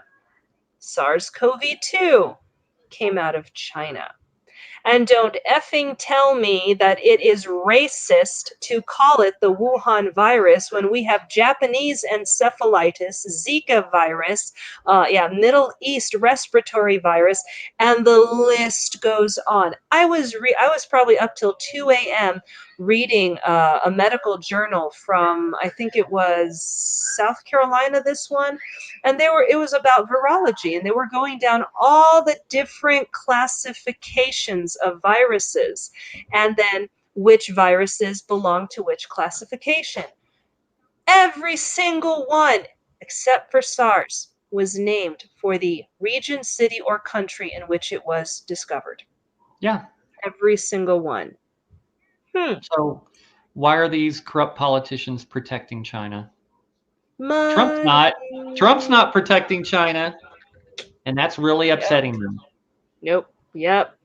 SARS-CoV-2 came out of China. And don't effing tell me that it is racist to call it the Wuhan virus when we have Japanese encephalitis, Zika virus, Middle East respiratory virus, and the list goes on. I was probably up till 2 a.m. reading a medical journal from, I think it was South Carolina, this one, and it was about virology, and they were going down all the different classifications of viruses and then which viruses belong to which classification. Every single one except for SARS was named for the region, city, or country in which it was discovered. Yeah. Every single one. So why are these corrupt politicians protecting China? Trump's Money. not. Trump's not protecting China, and that's really upsetting them. Nope. Yep.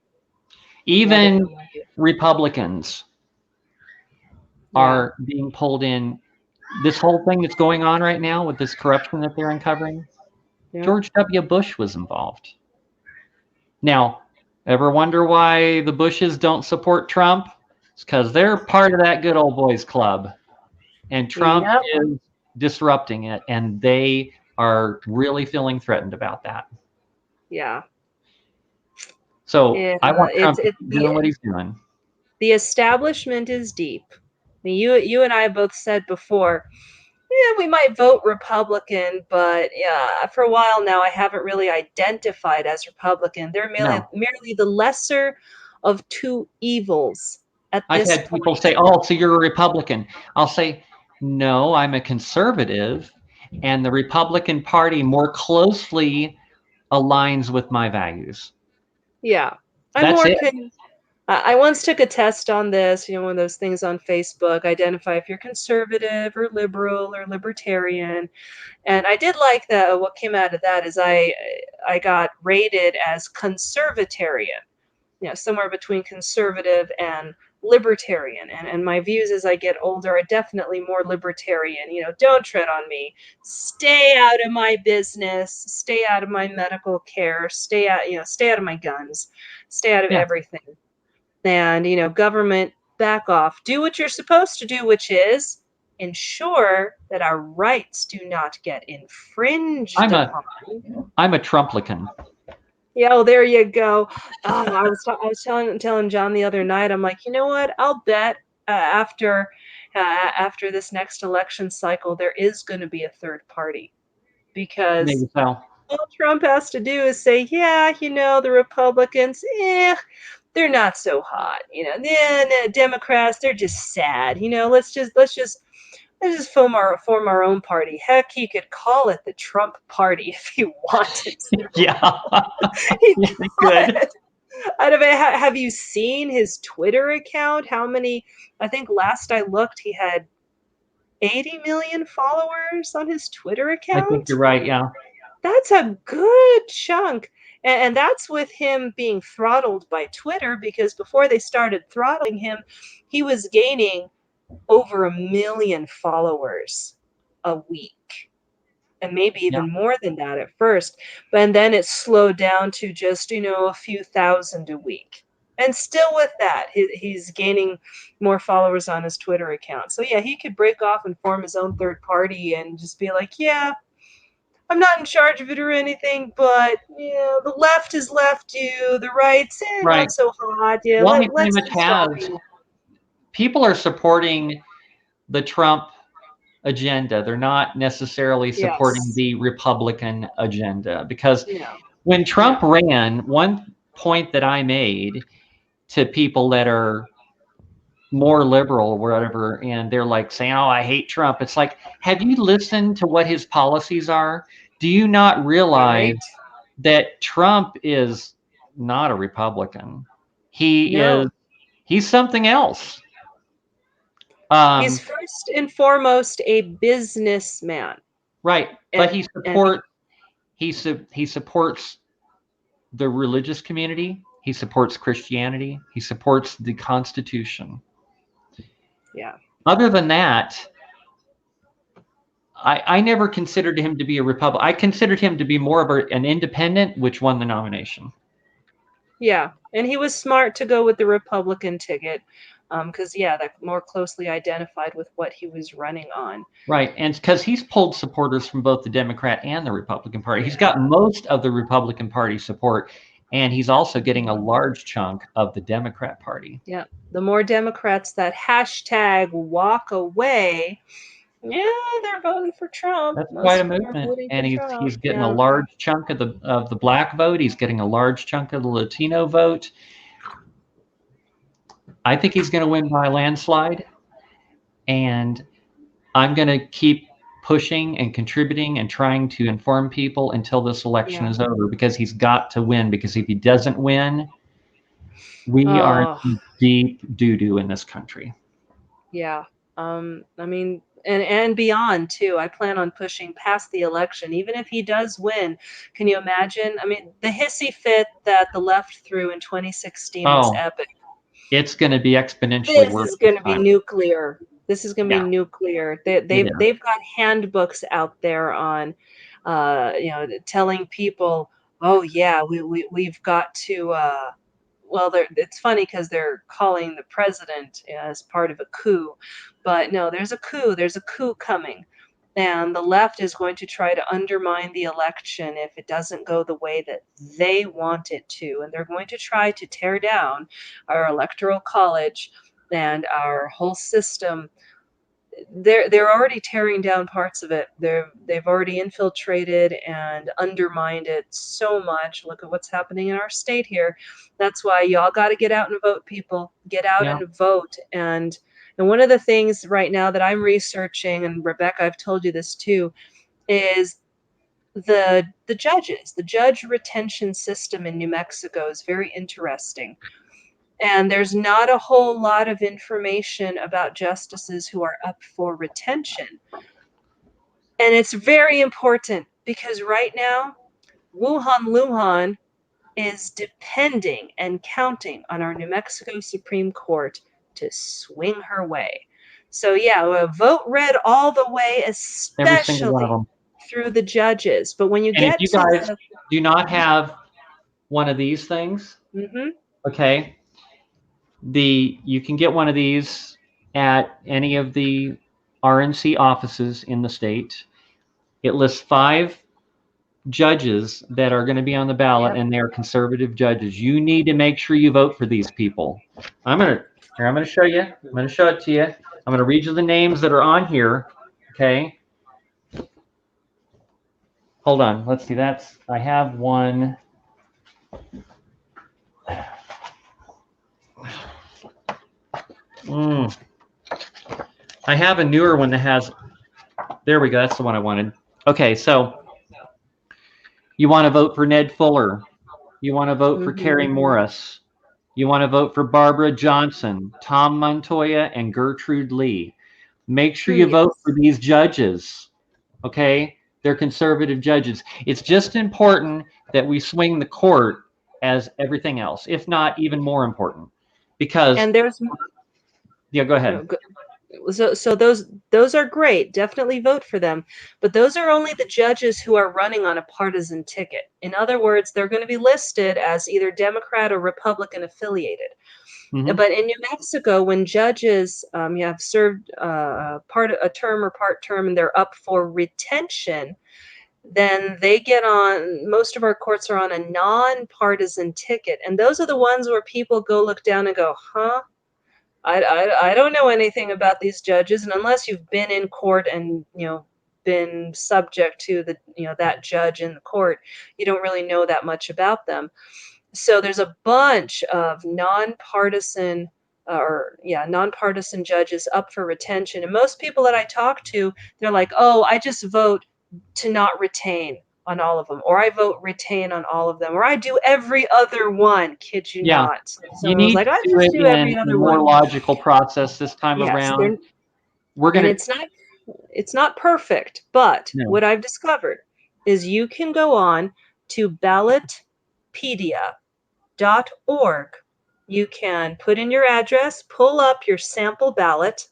Even Republicans are being pulled in. This whole thing that's going on right now with this corruption that they're uncovering, George W. Bush was involved. Now, ever wonder why the Bushes don't support Trump? It's because they're part of that good old boys club. And Trump is disrupting it, and they are really feeling threatened about that. Yeah. So I want Trump doing what he's doing. The establishment is deep. I mean, you and I both said before, yeah, we might vote Republican, but yeah, for a while now, I haven't really identified as Republican. They're merely the lesser of two evils at this point. I've had people say, "Oh, so you're a Republican." I'll say, "No, I'm a conservative, and the Republican Party more closely aligns with my values." Yeah, That's it. I once took a test on this, one of those things on Facebook, identify if you're conservative or liberal or libertarian. And I did like that. What came out of that is I got rated as conservatarian, somewhere between conservative and libertarian. And my views as I get older are definitely more libertarian. Don't tread on me. Stay out of my business. Stay out of my medical care. Stay out of my guns. Stay out of everything. And, government, back off. Do what you're supposed to do, which is ensure that our rights do not get infringed upon. I'm a Trumplican. Yeah, there you go. I was telling John the other night, I'm like, you know what? I'll bet after this next election cycle, there is going to be a third party, because all Trump has to do is say, yeah, the Republicans, they're not so hot. The Democrats, they're just sad. Let's just form our own party. Heck, he could call it the Trump Party if he wanted to. Yeah, he could. Have you seen his Twitter account? How many? I think last I looked, he had 80 million followers on his Twitter account. I think you're right. Yeah. That's a good chunk. And that's with him being throttled by Twitter, because before they started throttling him, he was gaining over 1 million followers a week, and maybe even more than that at first. But then it slowed down to just, a few thousand a week. And still with that, he's gaining more followers on his Twitter account. So yeah, he could break off and form his own third party and just be like, yeah, I'm not in charge of it or anything, but the left has left you, the right's Right. not so hot. Yeah, Well, he pretty let's much install has. you. People are supporting the Trump agenda. They're not necessarily supporting Yes. the Republican agenda, because No. when Trump No. ran, one point that I made to people that are more liberal or whatever, and they're like saying, "Oh, I hate Trump." It's like, have you listened to what his policies are? Do you not realize Right? that Trump is not a Republican? He is. No. He's something else. He's Um, first and foremost a businessman. right, And but he and supports he supports the religious community. He supports Christianity. He supports the Constitution. yeah. Other than that, I never considered him to be a Republican. I considered him to be more of an independent, which won the nomination. Yeah. And he was smart to go with the Republican ticket. Because that more closely identified with what he was running on. Right, and because he's pulled supporters from both the Democrat and the Republican Party. He's Yeah. got most of the Republican Party support, and he's also getting a large chunk of the Democrat Party. Yeah. The more Democrats that hashtag walk away, yeah, they're voting for Trump. That's quite a Most of them are movement, voting for and Trump. he's getting a Yeah. large chunk of the black vote. He's getting a large chunk of the Latino vote. I think he's going to win by a landslide, and I'm going to keep pushing and contributing and trying to inform people until this election Yeah. is over, because he's got to win. Because if he doesn't win, we are Oh, in deep doo-doo in this country. yeah. I mean, and beyond too. I plan on pushing past the election, even if he does win. Can you imagine? I mean, the hissy fit that the left threw in 2016 was Oh, epic. it's going to be exponentially This worse is this gonna be time. nuclear. This is gonna be Yeah, nuclear. They it they've is. they've got handbooks out there on, telling people, "Oh, yeah, we've got to," well, it's funny because 'cause they're calling the president as part of a coup, but no, there's a coup coming, and the left is going to try to undermine the election if it doesn't go the way that they want it to, and they're going to try to tear down our electoral college and our whole system. They're already tearing down parts of it. They've already infiltrated and undermined it so much. Look at what's happening in our state here. That's why y'all got to get out and vote, people. Get out Yeah. and vote. And one of the things right now that I'm researching, and Rebecca, I've told you this too, is the judges. The judge retention system in New Mexico is very interesting. And there's not a whole lot of information about justices who are up for retention. And it's very important because right now, Wuhan Lujan is depending and counting on our New Mexico Supreme Court to swing her way. So, yeah, vote red all the way, Every single one of especially them. through the judges. But when you And if get you to guys the do not have one of these things, mhm, okay, you can get one of these at any of the RNC offices in the state. It lists 5 judges that are going to be on the ballot, yep, and they're conservative judges. You need to make sure you vote for these people. I'm gonna show you. I'm gonna show it to you. I'm gonna read you the names that are on here. Okay. Hold on. Let's see. I have one. Mm, I have a newer one that has. There we go. That's the one I wanted. Okay, so you want to vote for Ned Fuller. You want to vote for mhm, Carrie Morris. You want to vote for Barbara Johnson, Tom Montoya, and Gertrude Lee. Make sure you vote yes. for these judges, okay? They're conservative judges. It's just important that we swing the court as everything else, if not even more important. Because, And there's yeah, go no, ahead. so those are great. Definitely vote for them. But those are only the judges who are running on a partisan ticket. In other words, they're going to be listed as either Democrat or Republican affiliated. Hmm. But in New Mexico, when judges you have served part a term or part term and they're up for retention, then they get on, most of our courts are on a nonpartisan ticket. And those are the ones where people go look down and go, huh? I don't know anything about these judges. And unless you've been in court and, been subject to that judge in the court, you don't really know that much about them. So there's a bunch of nonpartisan judges up for retention. And most people that I talk to, they're like, "Oh, I just vote to not retain on all of them, or I vote retain on all of them, or I do every other one." Kid you Yeah. not. You Someone was need like, to "I do just it do in every a other more one." logical process this time Yes, around. We're and going to, it's not perfect, but no. what I've discovered is you can go on to ballotpedia.org. You can put in your address, pull up your sample ballot,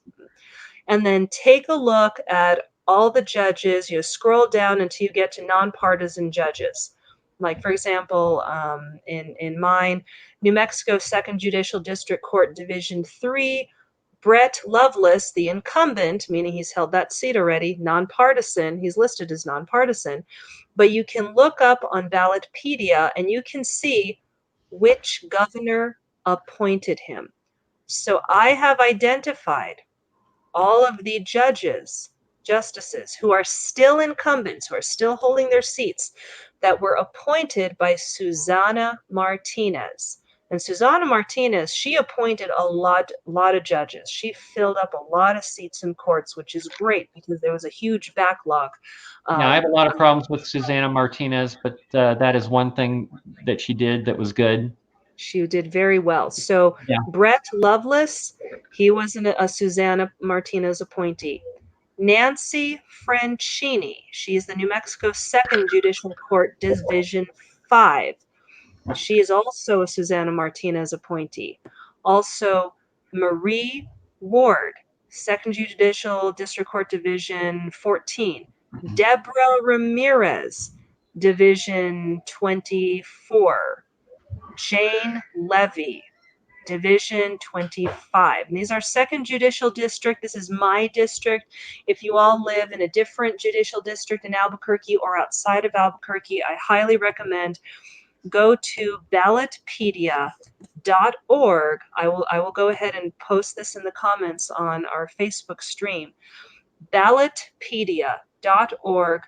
and then take a look at all the judges. You scroll down until you get to nonpartisan judges. Like, for example, in mine, New Mexico 2nd Judicial District Court Division 3, Brett Lovelace, the incumbent, meaning he's held that seat already, nonpartisan, he's listed as nonpartisan. But you can look up on Ballotpedia and you can see which governor appointed him. So I have identified all of the justices who are still incumbents, who are still holding their seats, that were appointed by Susana Martinez. And Susana Martinez, she appointed a lot of judges. She filled up a lot of seats in courts, which is great because there was a huge backlog. Yeah, I have a lot of problems with Susanna Martinez, but that is one thing that she did that was good. She did very well. So Yeah. Brett Lovelace, he was a Susana Martinez appointee. Nancy Franchini, she is the New Mexico 2nd Judicial Court Division 5. She is also a Susana Martinez appointee. Also, Marie Ward, 2nd Judicial District Court Division 14. Deborah Ramirez, Division 24. Jane Levy, Division 25. And these are 2nd Judicial District. This is my district. If you all live in a different judicial district in Albuquerque or outside of Albuquerque, I highly recommend go to ballotpedia.org. I will go ahead and post this in the comments on our Facebook stream. Ballotpedia.org.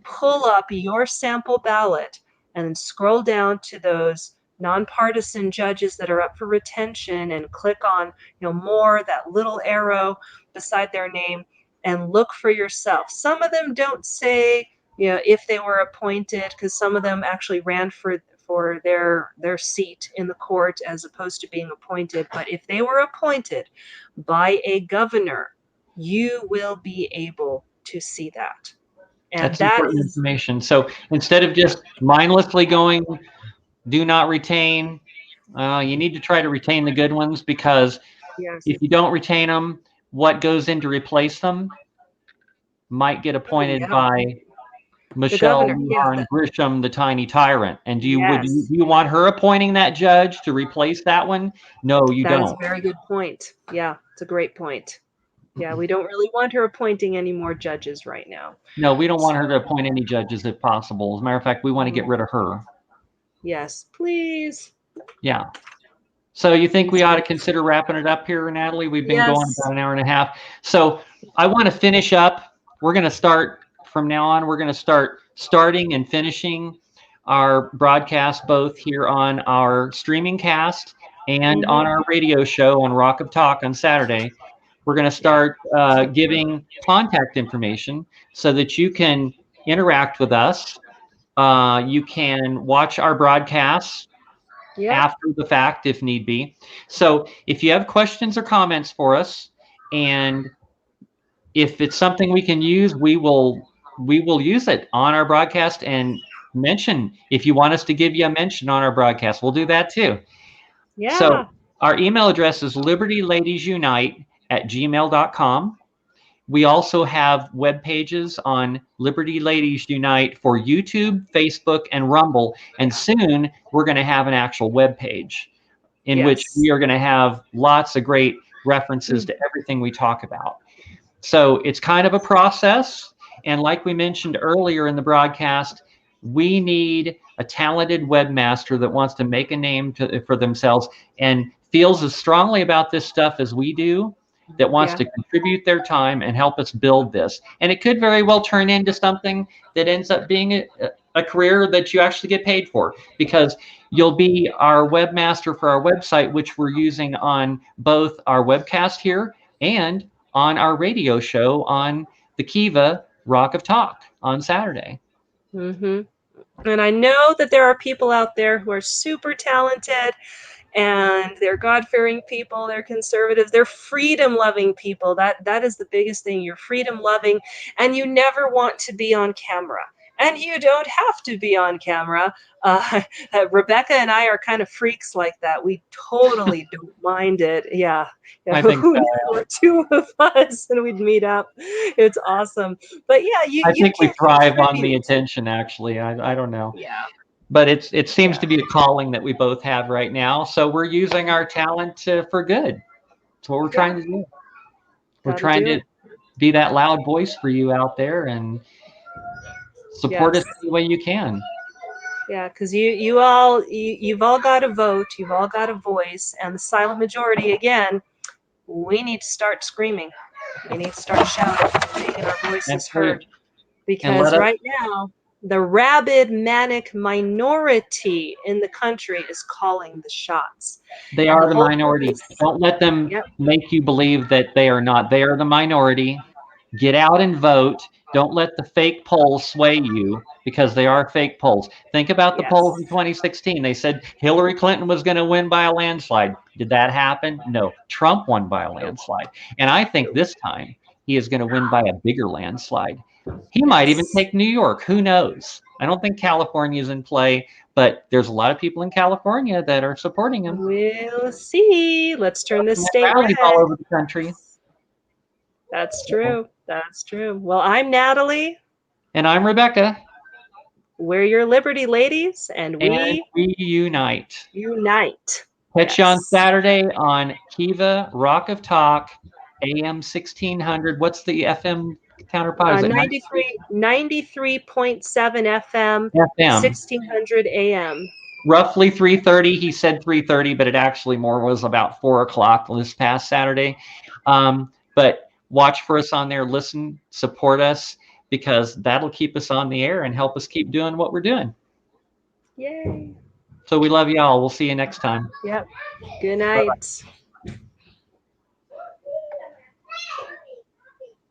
Pull up your sample ballot and then scroll down to those nonpartisan judges that are up for retention and click on more, that little arrow beside their name, and look for yourself. Some of them don't say if they were appointed, because some of them actually ran for their seat in the court as opposed to being appointed. But if they were appointed by a governor, you will be able to see that. And That's that important is, information. So instead of just mindlessly going, do not retain, you need to try to retain the good ones, because yes, if you don't retain them, what goes in to replace them might get appointed yeah, by the Michelle governor, yeah, Lujan Grisham, the tiny tyrant. And do yes, you want her appointing that judge to replace that one? No, you that is don't. a very good point. Yeah, it's a great point. Yeah, we don't really want her appointing any more judges right now. No, we don't want her to So, appoint any judges if possible. As a matter of fact, we want to get rid of her. yes, please. Yeah. So you think Please. we ought to consider wrapping it up here, Natalie? We've been going Yes. about an hour and a half. So I want to finish up. We're going to start from now on. We're going to start starting and finishing our broadcast both here on our streaming cast and on Mm-hmm. our radio show on Rock of Talk on Saturday. We're going to Yeah. start giving contact information so that you can interact with us. You can watch our broadcasts Yep. after the fact if need be. So if you have questions or comments for us, and if it's something we can use, we will use it on our broadcast and mention. If you want us to give you a mention on our broadcast, we'll do that too. Yeah. So our email address is libertyladiesunite@gmail.com. We also have web pages on Liberty Ladies Unite for YouTube, Facebook, and Rumble. And soon we're going to have an actual web page in which Yes. we are going to have lots of great references to everything we talk about. So it's kind of a process. And like we mentioned earlier in the broadcast, we need a talented webmaster that wants to make a name for themselves and feels as strongly about this stuff as we do, that wants Yeah. to contribute their time and help us build this. And it could very well turn into something that ends up being a career that you actually get paid for, because you'll be our webmaster for our website, which we're using on both our webcast here and on our radio show on the KIVA Rock of Talk on Saturday. Hmm. And I know that there are people out there who are super talented, and they're God-fearing people, they're conservatives, they're freedom-loving people. That is the biggest thing. You're freedom-loving, and you never want to be on camera. And you don't have to be on camera. Uh, Rebecca and I are kind of freaks like that. We totally don't mind it. Yeah. Yeah. I think Who knew there were two of us and we'd meet up? It's awesome. But yeah, I you think we can thrive on the contribute. attention, actually. I don't know. Yeah. But it seems Yeah. to be a calling that we both have right now. So we're using our talent for good. That's what we're Yeah. trying to do. We're Gotta trying do to it. be that loud voice for you out there and support us Yes. any way you can. Yeah, because you've all got a vote, you've all got a voice, and the silent majority, again, we need to start screaming. We need to start shouting, making our voices That's right. heard. And let Because us, right now, the rabid manic minority in the country is calling the shots. they And the are the whole minority. purpose, Don't let them yep, make you believe that they are not. They are the minority. Get out and vote. Don't let the fake polls sway you, because they are fake polls. Think about the yes, polls in 2016. They said Hillary Clinton was going to win by a landslide. Did that happen? No. Trump won by a landslide. And I think this time he is going to win by a bigger landslide. He might even yes. take New York. Who knows? I don't think California is in play, but there's a lot of people in California that are supporting him. We'll see. Let's turn this And state rallies all red. over the country. That's So, true. That's true. Well, I'm Natalie. and I'm Rebecca, We're your Liberty ladies, and and we we unite. unite. Catch you on Yes. Saturday on Kiva Rock of Talk, AM 1600. What's the FM counterpart? Is it 93.7 FM, FM? 1600 AM. Roughly 3:30. He said 3:30, but it actually more was about 4 o'clock this past Saturday. But watch for us on there. Listen, support us, because that'll keep us on the air and help us keep doing what we're doing. Yay. So we love y'all. We'll see you next time. Yep. Good night.